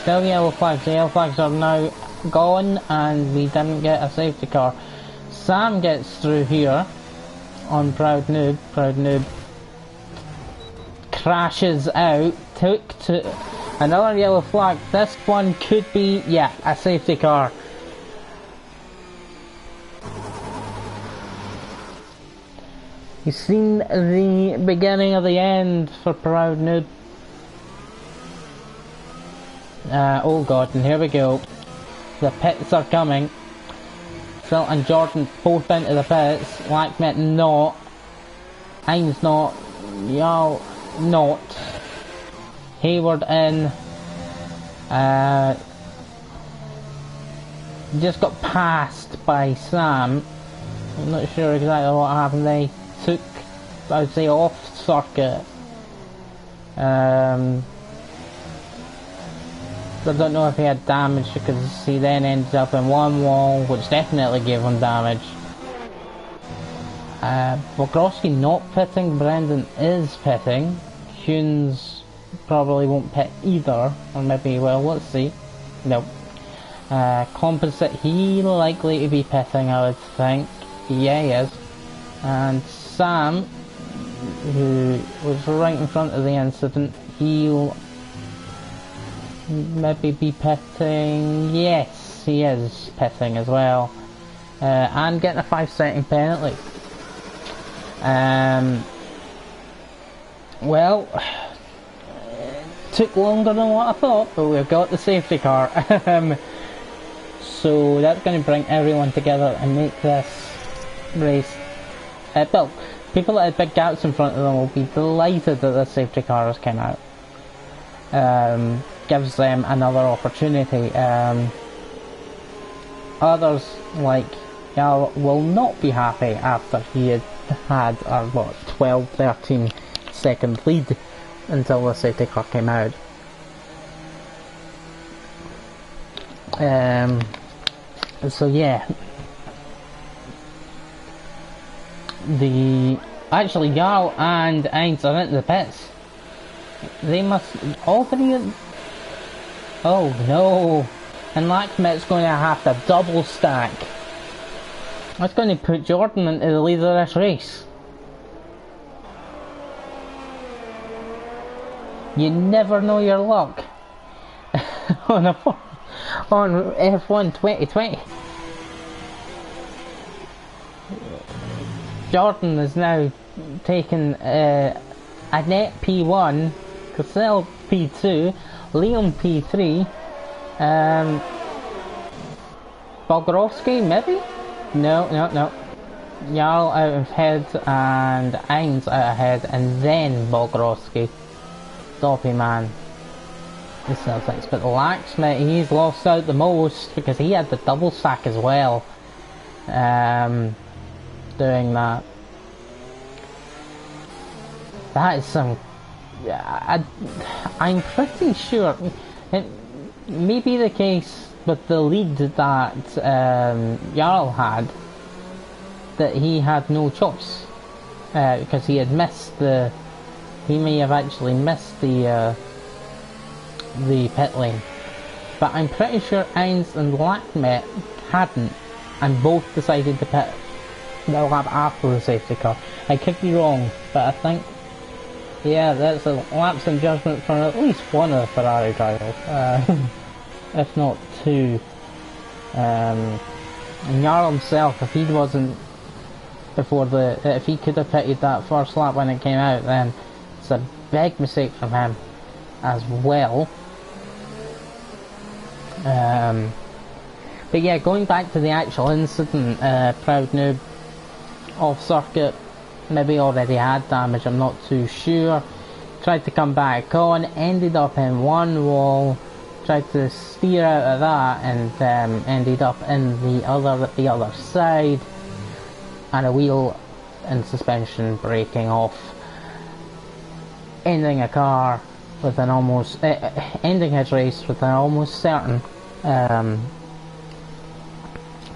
[SPEAKER 1] Still yellow flags. The yellow flags are now gone and we didn't get a safety car. Sam gets through here on Proud Noob. Proud Noob crashes out. Took to another yellow flag. This one could be, yeah, a safety car. You've seen the beginning of the end for Proud Noob. Oh god, and here we go. The pits are coming. Phil and Jordan both into the pits. Lackmet not. Hines not. Jarl not. Hayward in. Just got passed by Sam. I'm not sure exactly what happened. They took, I would say, off circuit. I don't know if he had damage because he then ended up in one wall, which definitely gave him damage. Bogrovsky not pitting, Brendan is pitting. Hunes probably won't pit either, or maybe he will, let's see. Nope. Composite, he likely to be pitting, I would think. Yeah, he is. And Sam, who was right in front of the incident, he'll maybe be pitting. Yes, he is pitting as well. And getting a 5-second penalty. Well, took longer than what I thought, but we've got the safety car. So that's going to bring everyone together and make this race. Well, people that had big gaps in front of them will be delighted that the safety car has come out. Gives them another opportunity. Others, like Jarl, will not be happy after he had a 12-13 second lead until the safety car came out. So yeah, actually Jarl and Heinz are into the pits. They must all three. Oh no! And Lackmet's going to have to double stack. That's going to put Jordan into the lead of this race. You never know your luck on F1 2020. Jordan is now taking Annette P1, Cassell P2, Liam P3, Um, Bogorowski, maybe? No. Jarl out ahead and Ainz out ahead, and then Bogorowski. Doppy man. This is things, but Laxmit, he's lost out the most because he had the double stack as well. Doing that. That is some. I'm pretty sure it may be the case with the lead that Jarl had, that he had no choice because he had missed the. He may have actually missed the pit lane, but I'm pretty sure Ainz and Laxmit hadn't, and both decided to pit the lap after the safety car. I could be wrong, but I think, yeah, that's a lapse in judgment from at least one of the Ferrari drivers, if not two. And Jarl himself, if he wasn't if he could have pitted that first lap when it came out, then it's a big mistake from him as well. But yeah, going back to the actual incident, Proud Noob off circuit, maybe already had damage, I'm not too sure. Tried to come back on, ended up in one wall, tried to steer out of that, and ended up in the other side, and a wheel and suspension breaking off, ending a car with an almost ending his race with an almost certain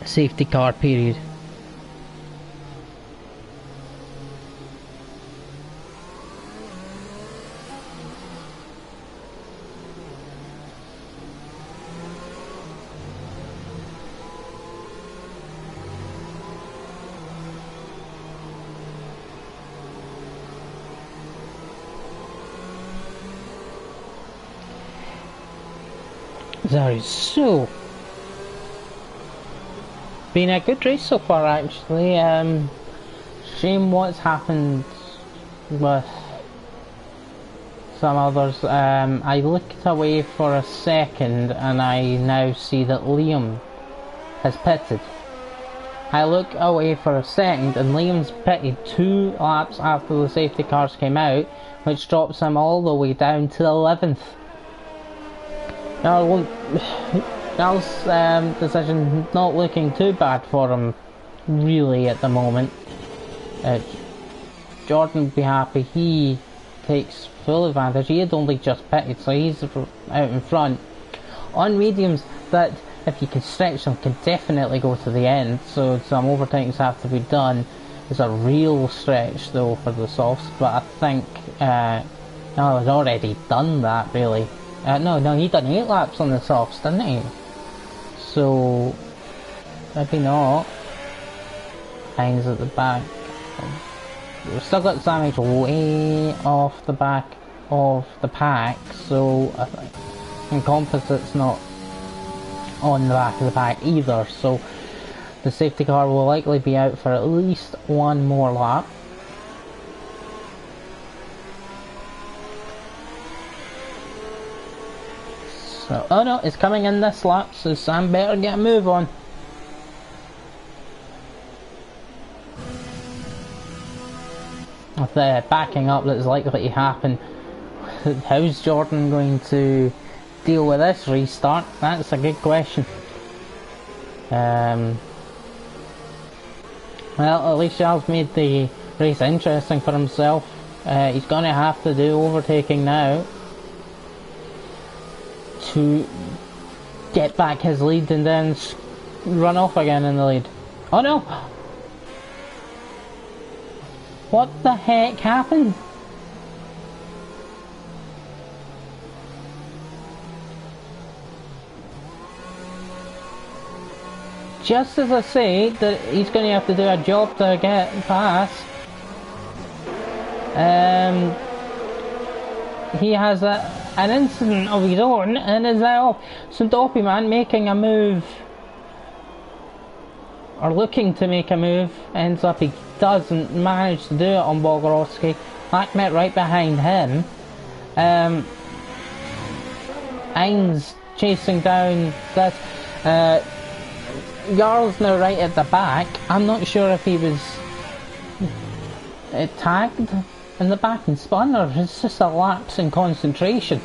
[SPEAKER 1] safety car period. That is so. Been a good race so far, actually. Shame what's happened with some others. I looked away for a second and I now see that Liam has pitted. I look away for a second and Liam's pitted 2 laps after the safety cars came out, which drops him all the way down to 11th. Now's decision not looking too bad for him, really, at the moment. Jordan would be happy. He takes full advantage. He had only just pitted, so he's out in front. On mediums, that if you can stretch them, can definitely go to the end, so some overtakings have to be done. It's a real stretch, though, for the softs, but I think no, he's already done that, really. No, he done 8 laps on the softs, didn't he? So, maybe not. Ainz at the back. We've still got damage way off the back of the pack, so I think, and composite's not on the back of the pack either, so the safety car will likely be out for at least one more lap. So, oh no, it's coming in this lap, so Sam better get a move on. With the backing up that's likely to happen, how's Jordan going to deal with this restart? That's a good question. Well, at least Charles made the race interesting for himself. He's going to have to do overtaking now to get back his lead and then run off again in the lead. Oh no! What the heck happened? Just as I say that he's going to have to do a job to get past, he has an incident of his own and is out. So Doppy man making a move, or looking to make a move, ends up he doesn't manage to do it on Bogorowski. Laxmit right behind him. Ainz chasing down this. Jarl's now right at the back. I'm not sure if he was tagged in the back and spun, or it's just a lapse in concentration.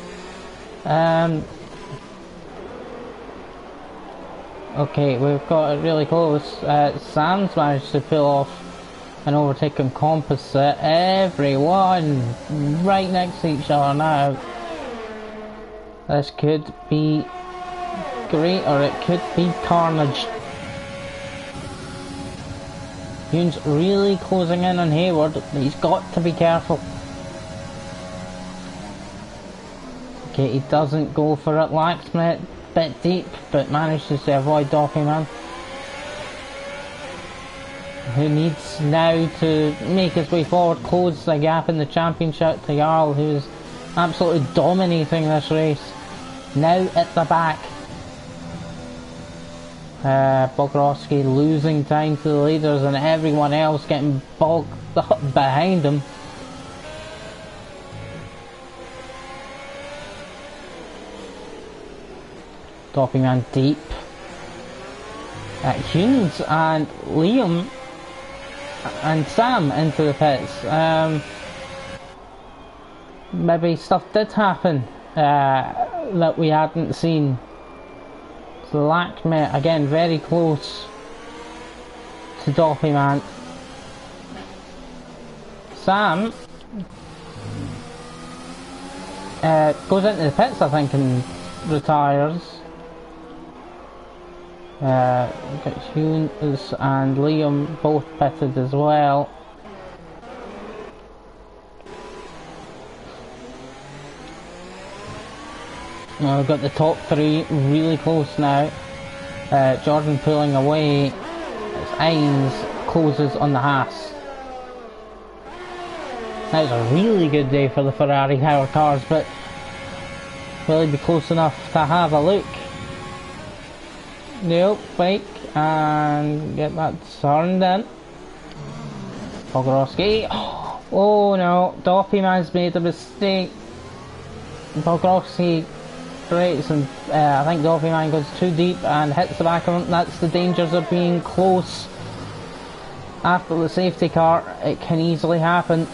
[SPEAKER 1] Okay, we've got it really close. Sam's managed to pull off an overtaken composite. Everyone right next to each other now. This could be great, or it could be carnage. Hune's really closing in on Hayward. He's got to be careful. Okay, he doesn't go for it. Laxman bit deep, but manages to avoid Doppyman, who needs now to make his way forward, close the gap in the championship to Jarl, who is absolutely dominating this race. Now at the back. Bogorowski losing time to the leaders and everyone else getting bogged up behind him. Doppyman deep. Hunes and Liam and Sam into the pits. Maybe stuff did happen that we hadn't seen. So Lackmate again very close to Doppyman. Sam goes into the pits, I think, and retires. Got Hunes and Liam both pitted as well. We've got the top three really close now. Jordan pulling away as Ainz closes on the Haas. That was a really good day for the Ferrari power cars, but will he be close enough to have a look? Nope, brake and get that turned in. Bogorowski. Oh no, Doppyman's made a mistake. Bogorowski brakes and I think Doppyman goes too deep and hits the back of him. That's the dangers of being close after the safety car. It can easily happen.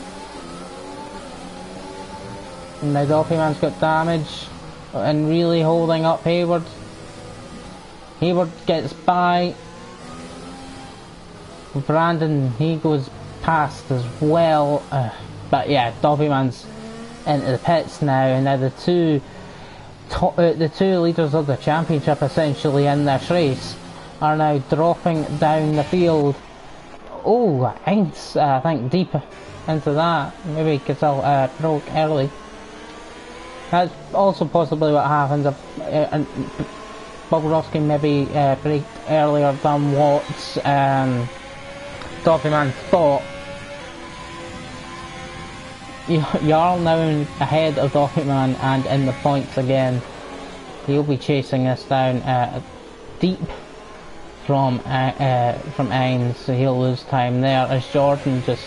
[SPEAKER 1] And now Doppyman's got damage and really holding up Hayward. Hayward gets by. Brandon, he goes past as well. But yeah, Doppyman's into the pits now, and now the two leaders of the championship essentially in this race are now dropping down the field. Oh, Ainz, I think deep into that. Maybe Gazelle broke early. That's also possibly what happens if Bogorowski maybe braked earlier than what Doppyman thought. Jarl now ahead of Doppyman and in the points again. He'll be chasing us down deep from Ainz, so he'll lose time there as Jordan just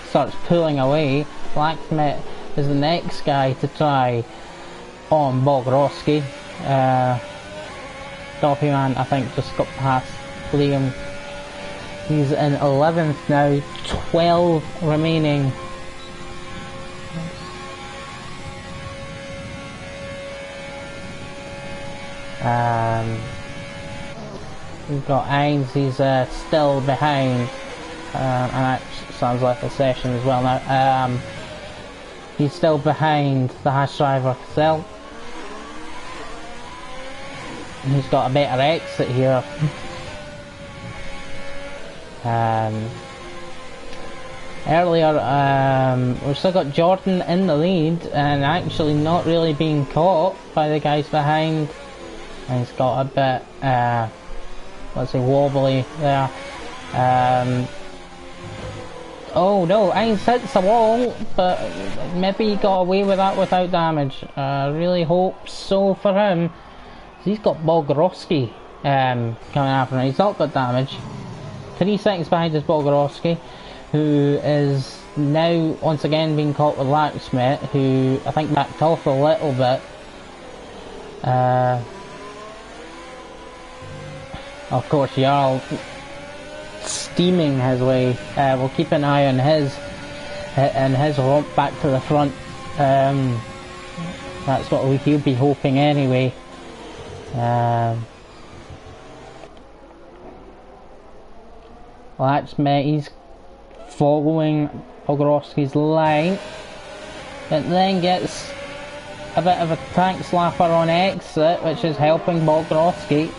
[SPEAKER 1] starts pulling away. Blacksmith is the next guy to try on Bogorowski. Doppyman, I think, just got past Liam. He's in 11th now, 12 remaining. We've got Ainz, he's still behind, and that sounds like a session as well now. He's still behind the Haas driver Cassell. He's got a better exit here. Earlier, we've still got Jordan in the lead and actually not really being caught by the guys behind. And he's got a bit, let's say, wobbly there. Oh no, Ainz hits the wall, but maybe he got away with that without damage. Really hope so for him. He's got Bogorowski coming after him. He's not got damage. 3 seconds behind is Bogorowski, who is now once again being caught with Laxmit, who I think backed off a little bit. Of course, Jarl steaming his way. We'll keep an eye on his romp back to the front. That's what he'll be hoping anyway. Laxmet, he's following Bogorowski's line. It then gets a bit of a tank slapper on exit, which is helping Bogorowski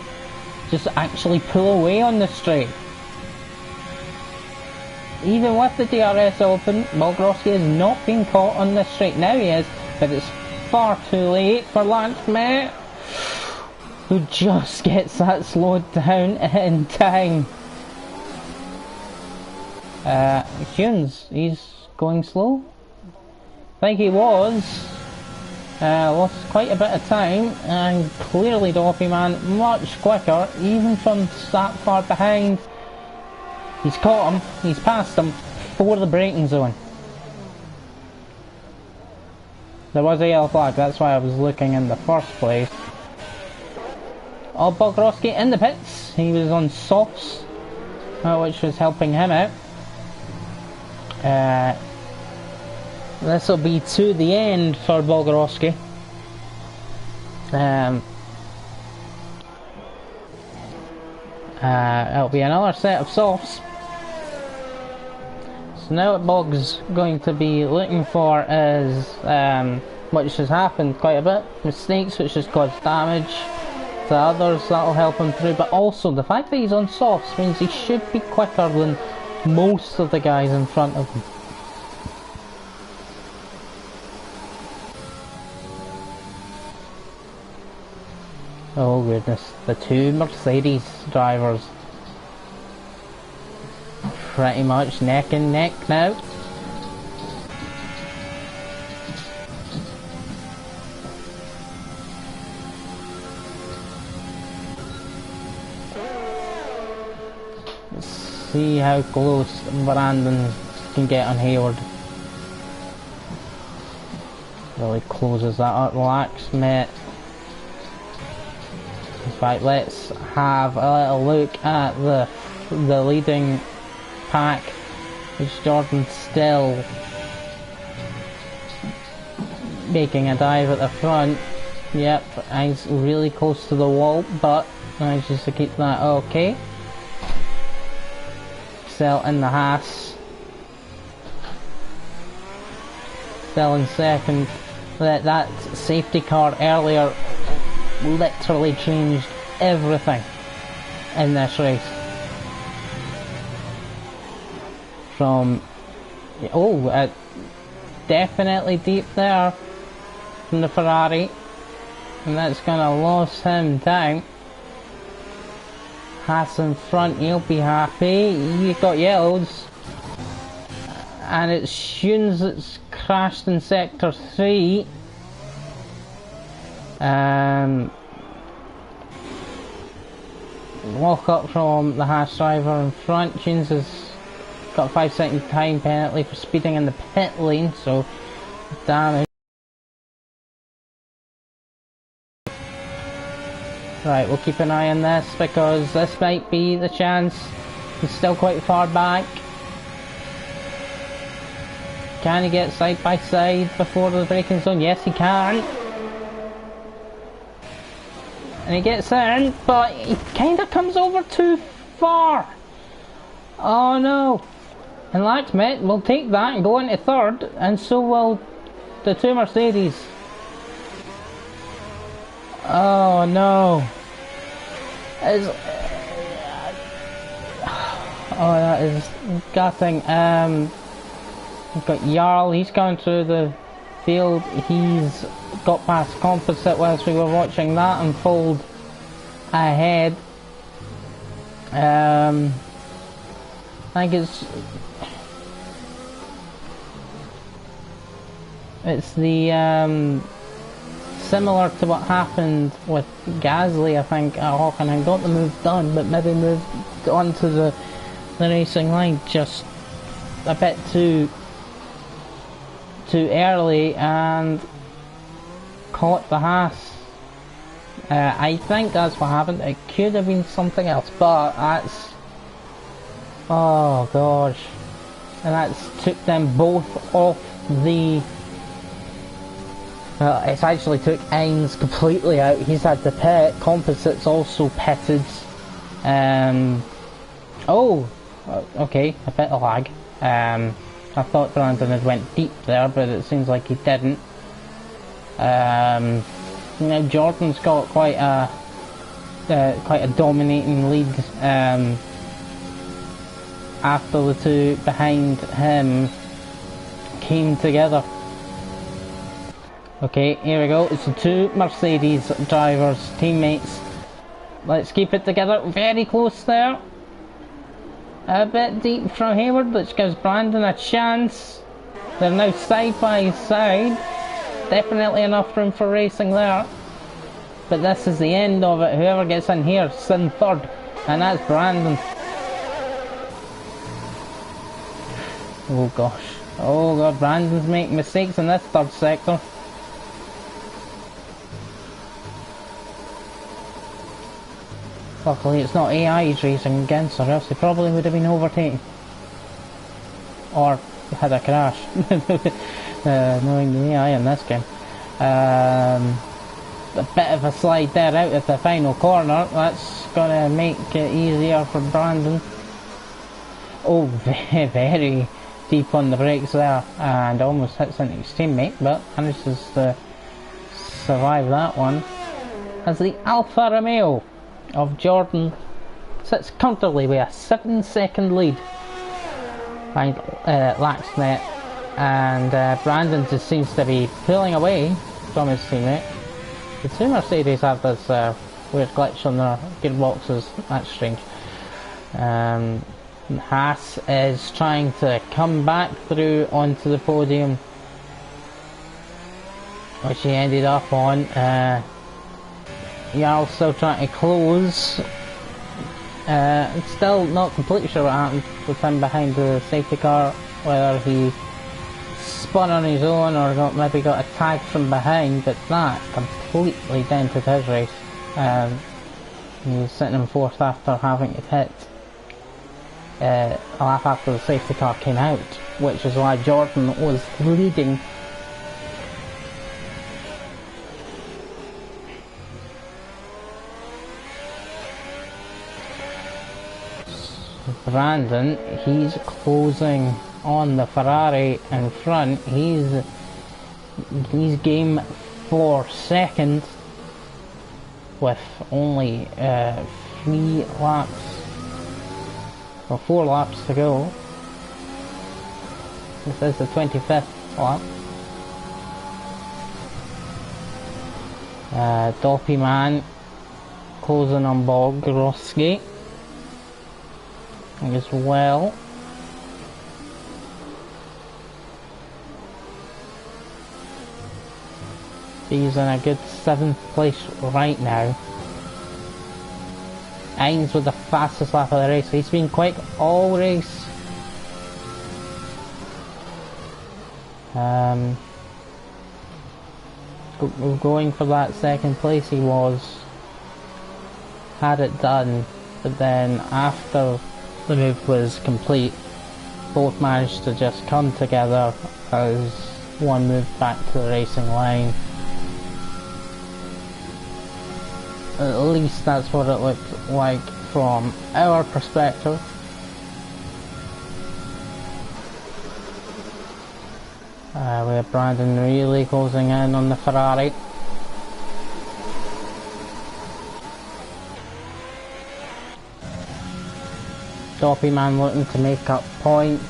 [SPEAKER 1] just actually pull away on the straight. Even with the DRS open, Bogorowski has not been caught on the straight. Now he is, but it's far too late for Laxmet, who just gets that slowed down in time. Hunes, he's going slow. I think he was. Lost quite a bit of time, and clearly Doffy Man much quicker, even from that far behind. He's caught him, he's passed him for the braking zone. There was a yellow flag, that's why I was looking in the first place. Oh, Bogorowski in the pits, he was on softs, which was helping him out. This will be to the end for Bogorowski. It'll be another set of softs. So now what Bog's going to be looking for is, which has happened quite a bit, mistakes which has caused damage to others, that'll help him through, but also the fact that he's on softs means he should be quicker than most of the guys in front of him. Oh goodness, the two Mercedes drivers pretty much neck and neck now. Let's see how close Brandon can get on Hayward. Really closes that up, Laxmet. In fact, let's have a little look at the leading pack, which Jordan's still making a dive at the front. Yep, he's really close to the wall, but manages to keep that okay. Still in the Haas. Still in second. That safety car earlier literally changed everything in this race. From definitely deep there from the Ferrari, and that's gonna lose him down. Haas in front, he'll be happy. You got yellows, and it's Hunes that's crashed in sector 3. Walk up from the Haas driver in front. Hunes has got a 5-second time penalty for speeding in the pit lane, so damage. Right, we'll keep an eye on this because this might be the chance. He's still quite far back. Can he get side by side before the braking zone? Yes, he can. And he gets in, but he kind of comes over too far. Oh no. And Laxmet will take that and go into third, and so will the two Mercedes. Oh no. Oh, that is gutting. We've got Jarl, he's going through the field. He's got past composite whilst we were watching that unfold ahead. I think it's the similar to what happened with Gasly, I think. Hockenheim got the move done, but maybe moved onto the racing line just a bit too early and caught the Haas I think that's what happened. It could have been something else, but that's... Oh gosh. And that's took them both off the... Well, it's actually took Ainz completely out. He's had to pit. Composites also pitted. Oh! Okay, a bit of lag. I thought Brandon had went deep there, but it seems like he didn't. Now Jordan's got quite a dominating lead after the two behind him came together. Okay, here we go. It's the two Mercedes drivers, teammates. Let's keep it together. Very close there. A bit deep from Hayward, which gives Brandon a chance. They're now side by side. Definitely enough room for racing there. But this is the end of it. Whoever gets in here is in third. And that's Brandon. Oh gosh. Oh god, Brandon's making mistakes in this third sector. Luckily it's not AI he's racing against, or else he probably would have been overtaken. Or had a crash. Knowing the AI in this game. A bit of a slide there out at the final corner. That's gonna make it easier for Brandon. Oh, very deep on the brakes there, and almost hits into his teammate, but manages to survive that one. As the Alfa Romeo of Jordan sits comfortably with a 7-second lead behind Laxnet, and Brandon just seems to be pulling away from his teammate. The two Mercedes have this weird glitch on their gearboxes. That's strange. Haas is trying to come back through onto the podium, which he ended up on. Jarl's still trying to close. Still not completely sure what happened with him behind the safety car, whether he spun on his own or maybe got attacked from behind, but that completely dented his race. He was sitting in fourth after having it hit a lap after the safety car came out, which is why Jordan was leading. Brandon, he's closing on the Ferrari in front. He's game for second with only 3 laps, or 4 laps to go. This is the 25th lap. Doppy Man closing on Bogrovsky as well. He's in a good 7th place right now. Ainz with the fastest lap of the race. He's been quick all race. Going for that 2nd place he was. Had it done, but then after the move was complete, both managed to just come together as one moved back to the racing line. At least that's what it looked like from our perspective. We have Brandon really closing in on the Ferrari. Doppy Man looking to make up points.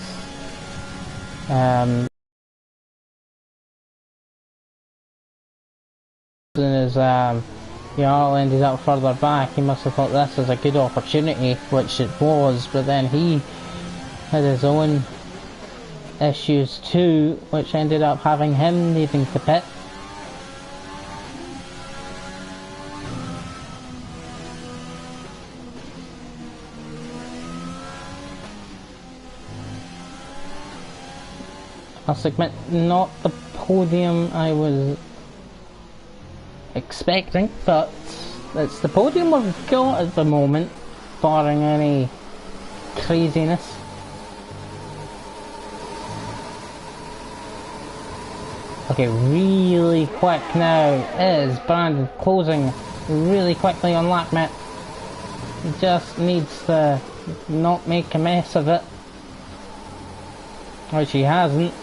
[SPEAKER 1] As Jarl ended up further back, he must have thought this was a good opportunity, which it was, but then he had his own issues too, which ended up having him needing to pit. I'll admit, not the podium I was expecting, but it's the podium we've got at the moment, barring any craziness. Okay, really quick now is Brandon closing really quickly on Lakmet. He just needs to not make a mess of it, which he hasn't.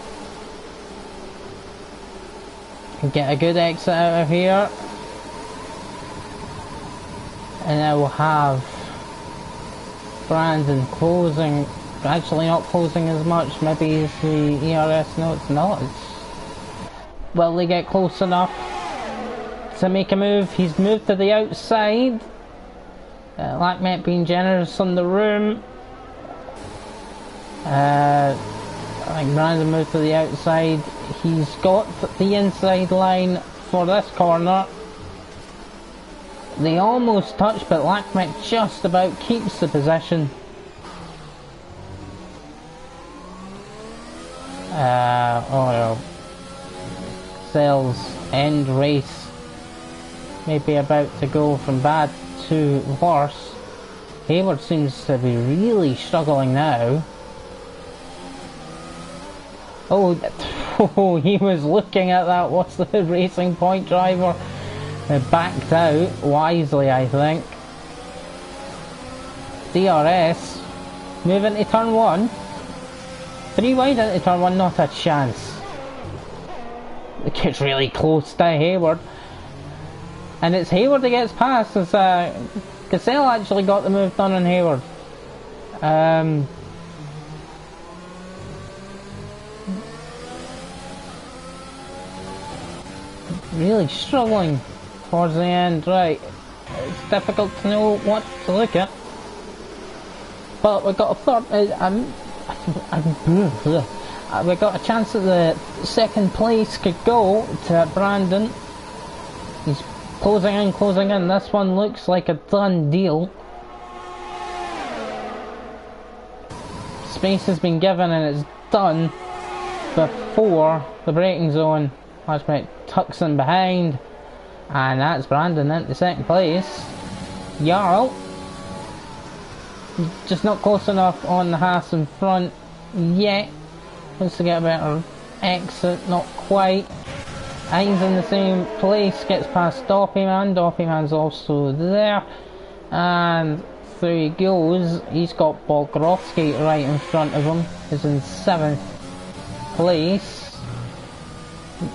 [SPEAKER 1] Get a good exit out of here, and now we'll have Brandon closing, actually not closing as much, maybe as the ERS, no it's not. Will they get close enough to make a move? He's moved to the outside. Lakmet being generous on the room. I think Brandon moved to the outside. He's got the inside line for this corner. They almost touch, but Lakmet just about keeps the position. Cell's end race may be about to go from bad to worse. Hayward seems to be really struggling now. Oh, he was looking at that. What's the Racing Point driver? Backed out wisely, I think. DRS moving to turn 1. 3 wide into turn 1, not a chance. It gets really close to Hayward. And it's Hayward that gets past, as Cassell actually got the move done on Hayward. Really struggling towards the end, right. It's difficult to know what to look at. But we've got a third, we got a chance that the second place could go to Brandon. He's closing in. This one looks like a done deal. Space has been given and it's done before the braking zone. Lakmet tucks in behind, and that's Brandon into second place. Jarl just not close enough on the Haas in front yet. Wants to get a better exit, not quite. Hines in the same place, gets past Doppyman. Doppyman's also there, and through he goes. He's got Bogrovsky right in front of him. He's in 7th place.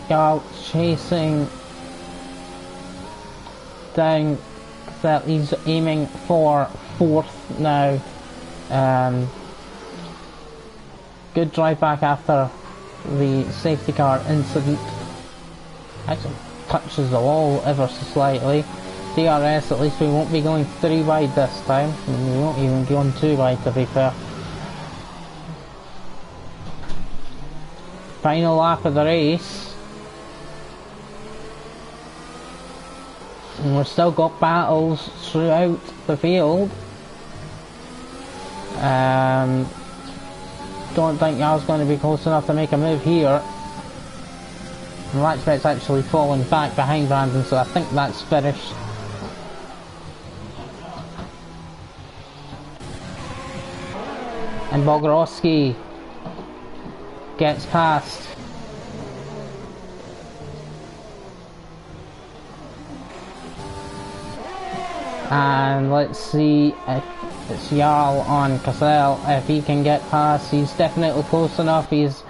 [SPEAKER 1] Jarl chasing down. That he's aiming for 4th now. Good drive back after the safety car incident. Actually touches the wall ever so slightly. DRS, at least we won't be going 3 wide this time. We won't even go on 2 wide, to be fair. Final lap of the race. And we've still got battles throughout the field. Don't think Jarl's going to be close enough to make a move here. Lakmet's actually falling back behind Brandon, so I think that's finished. And Bogorowski gets past. And let's see if it's Jarl on Cassell. If he can get past, he's definitely close enough. He's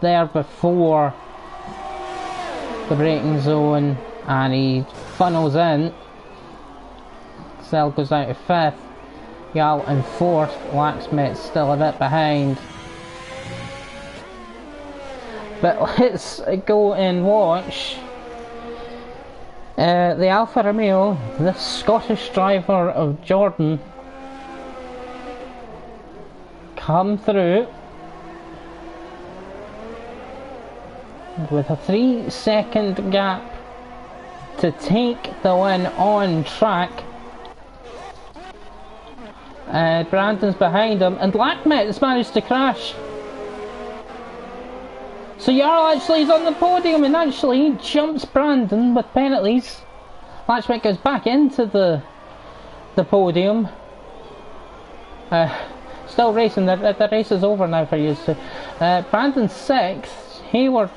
[SPEAKER 1] there before the braking zone, and he funnels in. Cassell goes out to 5th. Jarl in 4th. Lakmet still a bit behind. But let's go and watch the Alfa Romeo, the Scottish driver of Jordan, come through with a 3-second gap to take the win on track. Brandon's behind him, and Lakmet has managed to crash. So Jarl actually is on the podium, and actually he jumps Brandon with penalties. Latchwick goes back into the podium. Still racing. The race is over now for you. So, Brandon 6th, Hayward.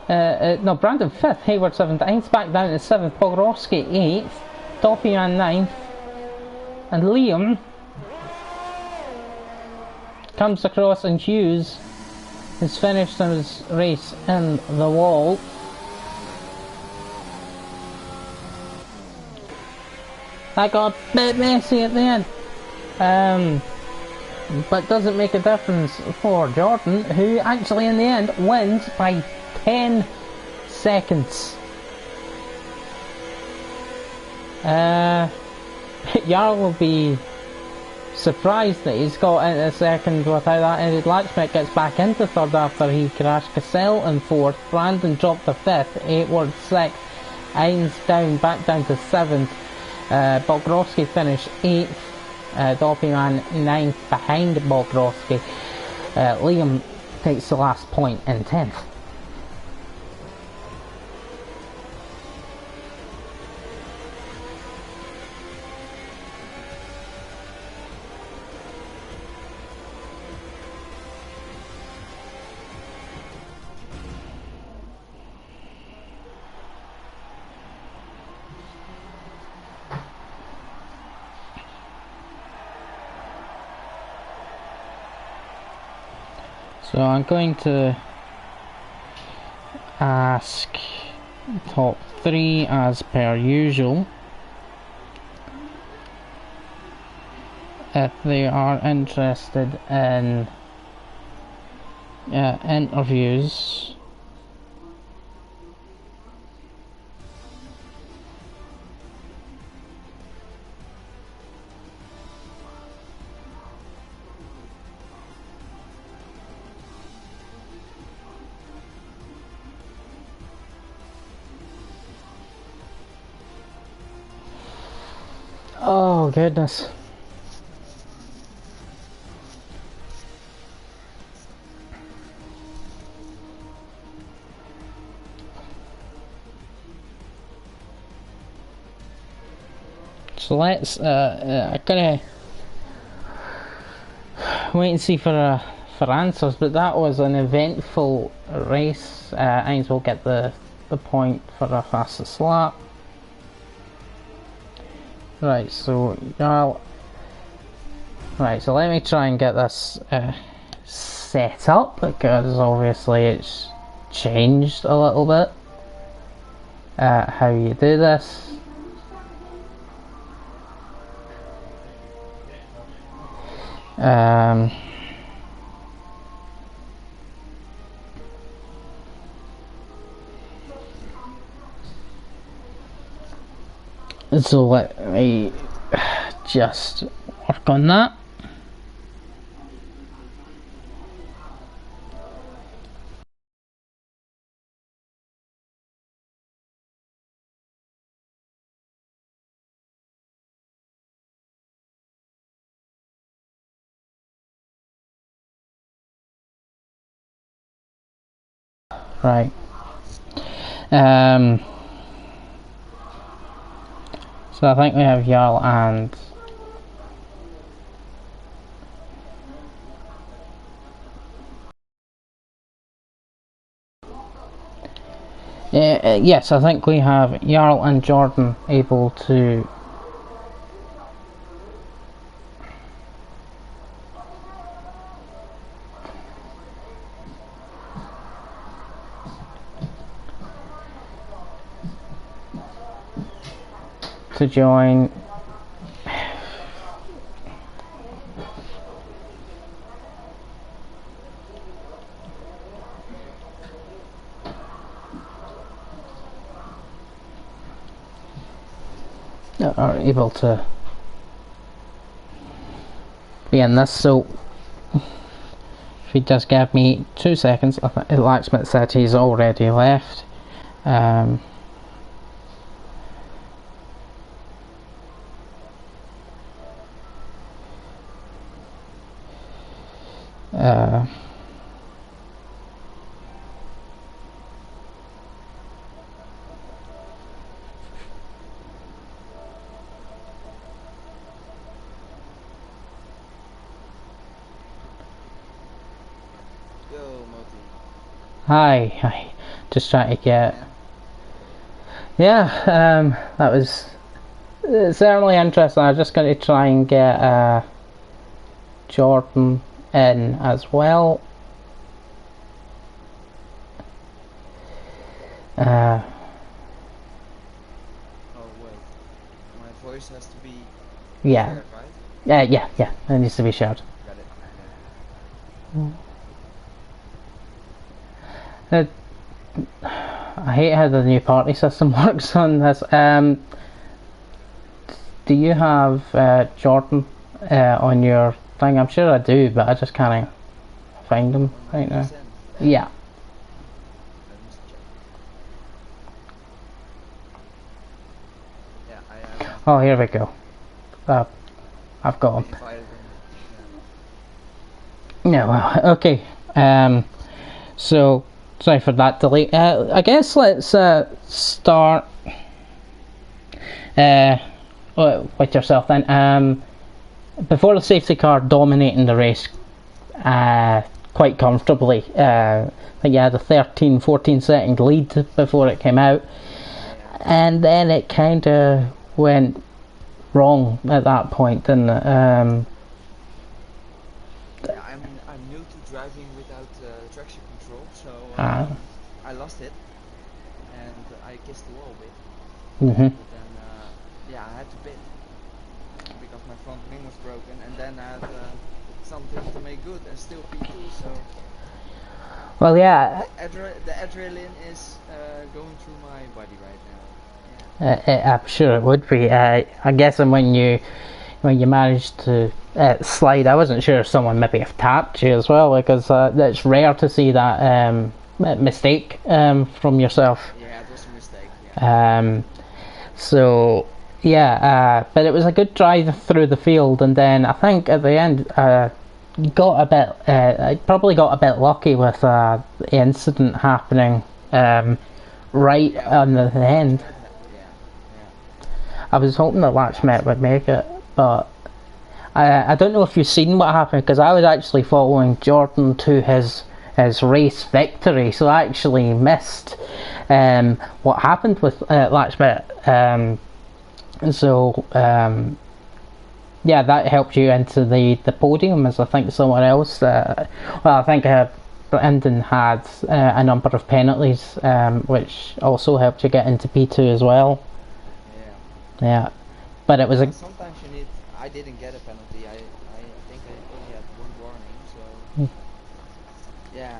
[SPEAKER 1] No, Brandon 5th, Hayward 7th. Heinz back down to 7th. Bogrovsky 8th. Dopian 9th. And Liam comes across, and Hughes has finished his race in the wall. That got a bit messy at the end. But doesn't make a difference for Jordan, who actually in the end wins by 10 seconds. Jarl will be surprised that he's got into second without that ended. Latchwick gets back into third after he crashed. Cassell in fourth. Brandon dropped to fifth. Hayward sixth. Heinz back down to seventh. Bogrovsky finished eighth. Doppelman ninth behind Bogrovsky. Liam takes the last point in 10th. So I'm going to ask top 3 as per usual if they are interested in interviews. Oh goodness. So let's I'm gonna wait and see for answers, but that was an eventful race. Heinz will get the point for the fastest lap. Right, so Jarl. Right, so let me try and get this set up, because obviously it's changed a little bit how you do this. So let me just work on that. Right. So I think we have Jarl and yes, I think we have Jarl and Jordan able to join. Are able to be in this. So if he does give me 2 seconds, I think Laxmith said he's already left.
[SPEAKER 2] Yo, Moti.
[SPEAKER 1] Hi. Just trying to
[SPEAKER 2] Hey,
[SPEAKER 1] get.
[SPEAKER 2] man.
[SPEAKER 1] Yeah, that was certainly interesting. I was just going to try and get Jordan in as well. Uh,
[SPEAKER 2] Oh, wait. My voice has to be
[SPEAKER 1] yeah,
[SPEAKER 2] shared, right?
[SPEAKER 1] yeah. It needs to be shared.
[SPEAKER 2] Got it. Yeah.
[SPEAKER 1] Uh, I hate how the new party system works on this. Do you have Jordan on your thing? I'm sure I do, but I just can't find him
[SPEAKER 2] On my
[SPEAKER 1] right now.
[SPEAKER 2] PSN.
[SPEAKER 1] Yeah.
[SPEAKER 2] Let me check. Yeah, I have.
[SPEAKER 1] Oh, here we go. Uh, I've got
[SPEAKER 2] I
[SPEAKER 1] him.
[SPEAKER 2] invited him. Yeah.
[SPEAKER 1] No, okay. So, sorry for that delay. I guess let's start uh, with yourself then. Before the safety car dominating the race quite comfortably, I think you had a 13-14 second lead before it came out,
[SPEAKER 2] Yeah.
[SPEAKER 1] and then it kind of went wrong at that point, didn't it?
[SPEAKER 2] Yeah, I'm new to driving without traction control, so
[SPEAKER 1] Uh,
[SPEAKER 2] I lost it and I kissed the wall a bit.
[SPEAKER 1] mhm.
[SPEAKER 2] But then, yeah, I had to pit because my front wing was broken, and then I had something to make good and still P2. So
[SPEAKER 1] Well, yeah,
[SPEAKER 2] the adrenaline is going through my body right now. Yeah.
[SPEAKER 1] I'm sure it would be. I guess when you managed to slide, I wasn't sure if someone maybe have tapped you as well, because it's rare to see that mistake from yourself.
[SPEAKER 2] Yeah, it was a mistake. Yeah.
[SPEAKER 1] So yeah, but it was a good drive through the field, and then I think at the end got a bit. I probably got a bit lucky with the incident happening right
[SPEAKER 2] Yeah,
[SPEAKER 1] on the end.
[SPEAKER 2] yeah, yeah.
[SPEAKER 1] I was hoping that Latchmet would make it, but I don't know if you've seen what happened, because I was actually following Jordan to his race victory, so I actually missed what happened with Latchmet. Yeah, that helped you into the podium, as I think someone else. I think Brendan had a number of penalties, which also helped you get into P2 as well.
[SPEAKER 2] Yeah.
[SPEAKER 1] Yeah, but it was
[SPEAKER 2] Yeah,
[SPEAKER 1] a
[SPEAKER 2] sometimes you need. I didn't get a penalty. I think I only had one warning. So yeah,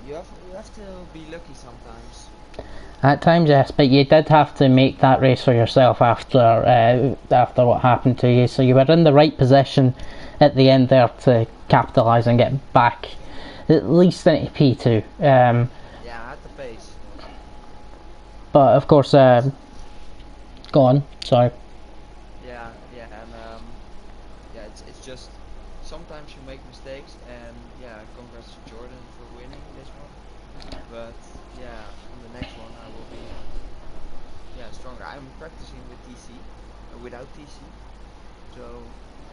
[SPEAKER 2] you have to be lucky sometimes.
[SPEAKER 1] At times, yes, but you did have to make that race for yourself after what happened to you. So you were in the right position at the end there to capitalise and get back at least into P2.
[SPEAKER 2] Yeah, I had the pace.
[SPEAKER 1] But of course, go on. Sorry.
[SPEAKER 2] Yeah, and yeah, it's just sometimes you make mistakes, and yeah, congrats to Jordan for winning this one. But yeah, on the next one I will be yeah stronger. I'm practicing with TC, without TC. So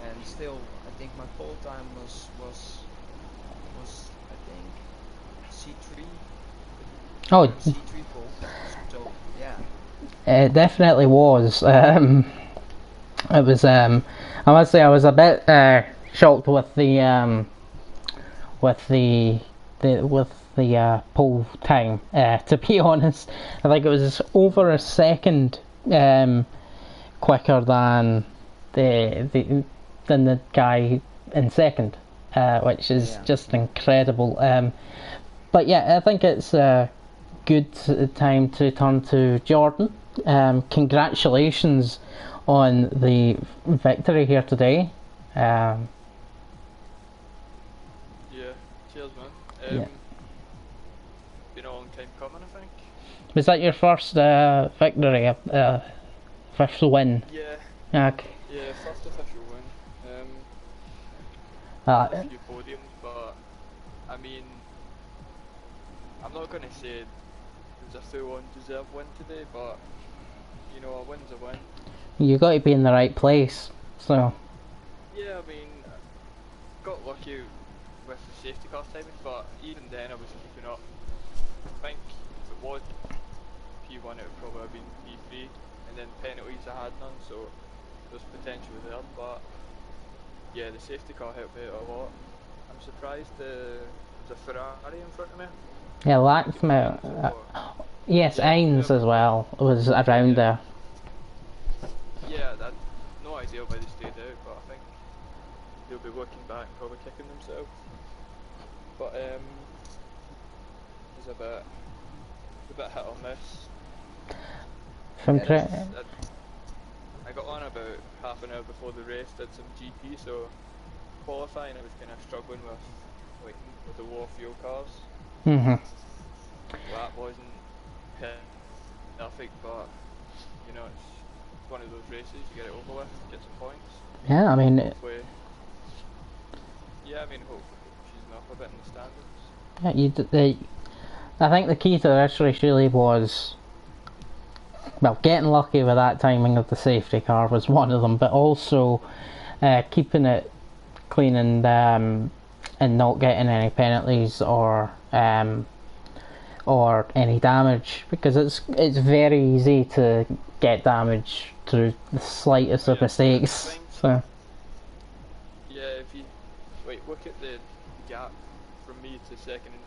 [SPEAKER 2] and still, I think my pole time was I think C3.
[SPEAKER 1] Oh,
[SPEAKER 2] I have a C3 pole. So yeah,
[SPEAKER 1] it definitely was. It was. I must say, I was a bit shocked with with the poll time. To be honest, I think it was over a second quicker the than the guy in second, which is
[SPEAKER 2] yeah.
[SPEAKER 1] just incredible. But yeah, I think it's a good time to turn to Jordan. Congratulations on the victory here today. Um,
[SPEAKER 3] Yeah, cheers, man.
[SPEAKER 1] yeah.
[SPEAKER 3] Been a long time coming, I think.
[SPEAKER 1] Was that your first victory, first win?
[SPEAKER 3] Yeah,
[SPEAKER 1] Okay.
[SPEAKER 3] yeah, first official win. Had a
[SPEAKER 1] Uh,
[SPEAKER 3] few podiums, but I mean, I'm not gonna say it was a full-on deserved win today, but you know, a win's a win.
[SPEAKER 1] you got to be in the right place. So,
[SPEAKER 3] Yeah, I mean, got lucky with the safety car timing, but even then I was keeping up. I think if it was P1 it would probably have been P3, and then penalties I had none, so there's potential there, but yeah, the safety car helped me out a lot. I'm surprised there's a Ferrari in front of me.
[SPEAKER 1] Yeah, Laxmouth. Yes,
[SPEAKER 3] Yeah,
[SPEAKER 1] Ains
[SPEAKER 3] yeah.
[SPEAKER 1] as well was around there.
[SPEAKER 3] Yeah, I had no idea why they stayed out, but I think they'll be looking back and probably kicking themselves. But it's a bit hit or miss.
[SPEAKER 1] From
[SPEAKER 3] I got on about half an hour before the race, did some GP, so qualifying I was kind of struggling with the low fuel cars. That wasn't perfect, but you know it's one of those races you get it over with, get some points.
[SPEAKER 1] Yeah, I mean.
[SPEAKER 3] Hopefully, hopefully she's up a bit in the standings.
[SPEAKER 1] Yeah, I think the key to this race really was, well, getting lucky with that timing of the safety car was one of them, but also keeping it clean and not getting any penalties or any damage, because it's very easy to get damage through the slightest of mistakes. So
[SPEAKER 3] yeah, if you look at the gap from me to second in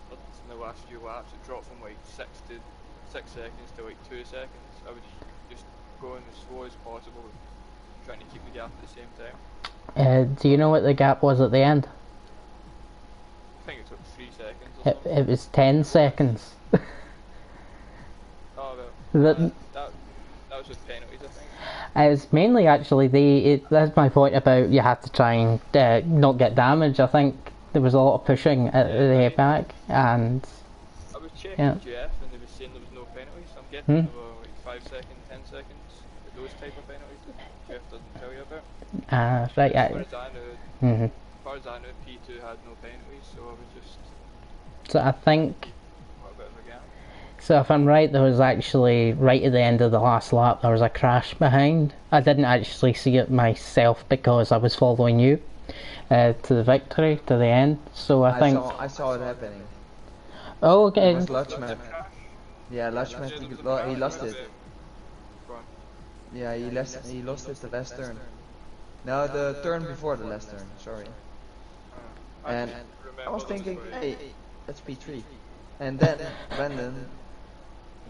[SPEAKER 3] the last few laps, it dropped from like 6 seconds to like 2 seconds. I was just going as slow as possible, trying to keep the gap at the same time.
[SPEAKER 1] do you know what the gap was at the end?
[SPEAKER 3] I think it took 3 seconds or something.
[SPEAKER 1] It was 10 seconds.
[SPEAKER 3] Oh,
[SPEAKER 1] that
[SPEAKER 3] was with penalties, I think.
[SPEAKER 1] It's mainly actually that's my point about you have to try and not get damage. I think there was a lot of pushing at the back, and
[SPEAKER 3] I was checking GF and they were saying there was no penalties, so I'm guessing there were like 5 seconds, 10 seconds, those type of penalties that GF doesn't tell you about.
[SPEAKER 1] Right.
[SPEAKER 3] As far as I know, P2 had no penalties, so I was just...
[SPEAKER 1] So I think...
[SPEAKER 3] a bit of a gap.
[SPEAKER 1] So if I'm right, there was actually, right at the end of the last lap, there was a crash behind. I didn't actually see it myself because I was following you to the victory, to the end. So I think...
[SPEAKER 2] I saw it happening.
[SPEAKER 1] Oh, okay.
[SPEAKER 2] It was Lutchman. Yeah, Lutchman, he lost it. Yeah, he lost it the last turn. No, the turn before the last turn, sorry. And I was thinking, hey, that's P3. And then Brandon...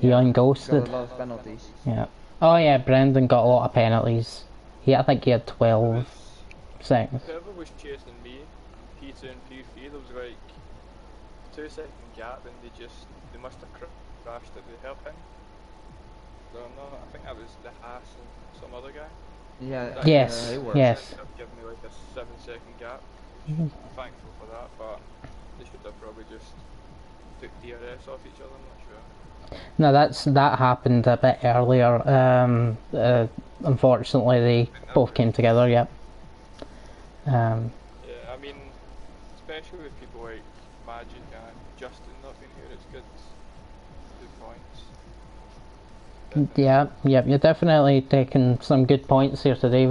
[SPEAKER 1] He unghosted.
[SPEAKER 2] Got a lot of penalties.
[SPEAKER 1] Yeah. Oh yeah, Brendan got a lot of penalties. I think he had 12 seconds.
[SPEAKER 3] Whoever was chasing me, P2 and P3, there was like 2 second gap, and they must have crashed at the hairpin. So I think that was the Haas and some other guy.
[SPEAKER 1] Yeah.
[SPEAKER 3] Yes.
[SPEAKER 1] Giving
[SPEAKER 3] me like a 7 second gap. I'm thankful for that, but they should have probably just took DRS off each other. I'm not sure.
[SPEAKER 1] No, that happened a bit earlier. Unfortunately, they both came together. Yep.
[SPEAKER 3] Yeah, I mean, especially with people like Magic and Justin not being here, it's good points.
[SPEAKER 1] Yeah, you're definitely taking some good points here today.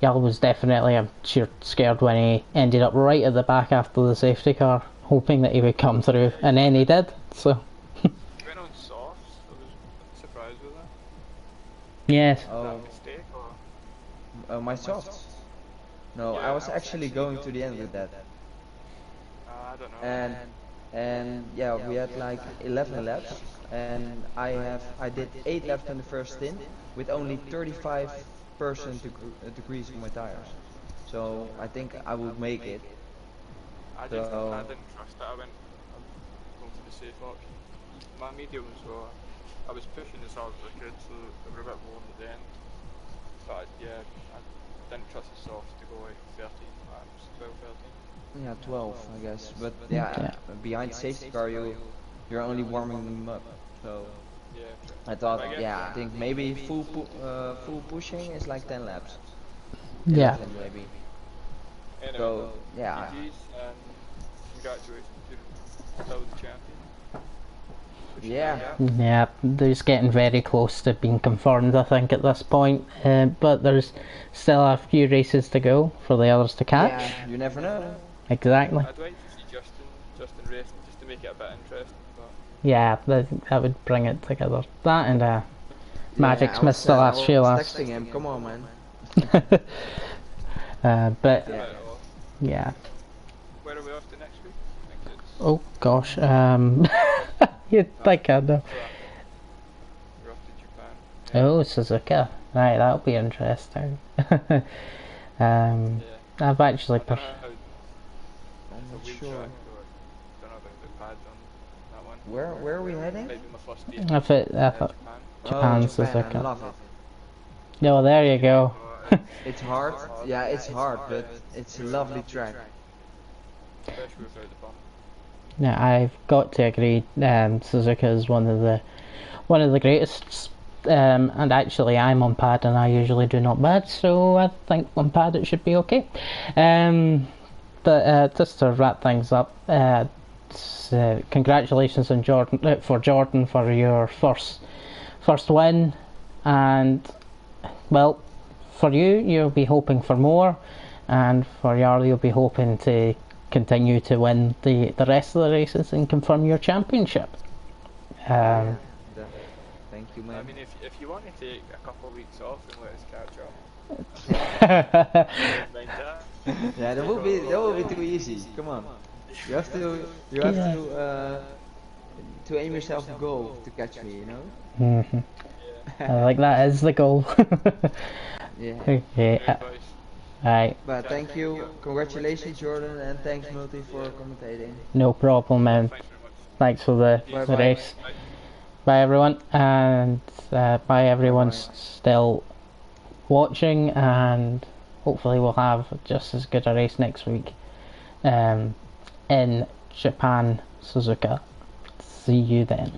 [SPEAKER 1] Yal was definitely, I'm sure, scared when he ended up right at the back after the safety car, hoping that he would come through, and then he did. So.
[SPEAKER 3] He went on softs. I was surprised with that.
[SPEAKER 1] Yes.
[SPEAKER 3] Was that a mistake or?
[SPEAKER 2] My softs? No, yeah, I was actually going to the end with that.
[SPEAKER 3] I don't know.
[SPEAKER 2] And yeah, we had like 11 laps, and I did 8 laps in the first stint with only 35% degrees on my tires. So I think I would make it.
[SPEAKER 3] I didn't trust that. I went going for the safe option. My mediums were, I was pushing as hard as I could, so they were a bit warm at the end. But yeah, I didn't trust the softs to go like 13 laps, 12, 13.
[SPEAKER 2] Yeah, 12 I guess, but yeah, behind the safety car you're only warming them up, so
[SPEAKER 3] yeah,
[SPEAKER 2] I thought, I think maybe full pushing is like 10 laps.
[SPEAKER 1] Yeah.
[SPEAKER 2] Maybe.
[SPEAKER 3] Anyway,
[SPEAKER 2] so yeah.
[SPEAKER 3] GG's and congratulations to the champion.
[SPEAKER 1] Yeah, they're just getting very close to being confirmed, I think, at this point. But there's still a few races to go for the others to catch.
[SPEAKER 2] Yeah, you never know.
[SPEAKER 1] exactly.
[SPEAKER 3] I'd like to see Justin racing just to make it a bit interesting. But
[SPEAKER 1] Yeah, that would bring it together. That and Magic's
[SPEAKER 2] I was,
[SPEAKER 1] missed the last
[SPEAKER 2] I
[SPEAKER 1] few
[SPEAKER 2] was
[SPEAKER 1] laps.
[SPEAKER 2] texting him. Come on, man.
[SPEAKER 1] But
[SPEAKER 2] Yeah.
[SPEAKER 1] yeah.
[SPEAKER 3] where are we off to next week? I think it's.
[SPEAKER 1] Oh gosh. You'd think I know.
[SPEAKER 3] We're off to Japan.
[SPEAKER 1] Oh, Suzuka. Right, that'll be interesting.
[SPEAKER 3] Yeah.
[SPEAKER 1] I've actually.
[SPEAKER 3] I don't know how
[SPEAKER 2] I'm
[SPEAKER 3] it's a
[SPEAKER 2] not
[SPEAKER 3] week
[SPEAKER 2] sure.
[SPEAKER 3] track, or don't know about the pads on that one.
[SPEAKER 2] Where are we heading?
[SPEAKER 3] Maybe my first day.
[SPEAKER 1] I thought
[SPEAKER 3] Japan.
[SPEAKER 1] Japan,
[SPEAKER 2] Oh,
[SPEAKER 1] Suzuka.
[SPEAKER 2] I love it.
[SPEAKER 1] No, there you go.
[SPEAKER 3] But
[SPEAKER 2] It's hard. Yeah, it's hard, but it's a lovely track.
[SPEAKER 3] especially without the bump.
[SPEAKER 1] Yeah, I've got to agree. Suzuka is one of the greatest. And actually, I'm on pad, and I usually do not bad, so I think on pad it should be okay. But just to wrap things up, congratulations on Jordan for your first win, and well, for you'll be hoping for more, and for Jarl, you'll be hoping to continue to win the rest of the races and confirm your championship.
[SPEAKER 2] Yeah, definitely. Thank you, man.
[SPEAKER 3] I mean, if you want to take a couple of weeks off and let us catch up, I don't mind that.
[SPEAKER 2] Yeah, that will be too easy. Come on. You have to aim yourself a goal to catch me, you know?
[SPEAKER 1] Mhm. I like that is the goal.
[SPEAKER 2] Yeah.
[SPEAKER 1] Okay,
[SPEAKER 3] Good advice.
[SPEAKER 1] right,
[SPEAKER 2] But thank you. Congratulations, Jordan, and thanks, Multi, for commentating.
[SPEAKER 1] no problem, man.
[SPEAKER 3] Thanks very much.
[SPEAKER 1] Thanks for the
[SPEAKER 2] Bye-bye.
[SPEAKER 1] race.
[SPEAKER 3] Bye.
[SPEAKER 1] Bye everyone, and bye everyone still watching, and hopefully we'll have just as good a race next week in Japan, Suzuka. See you then.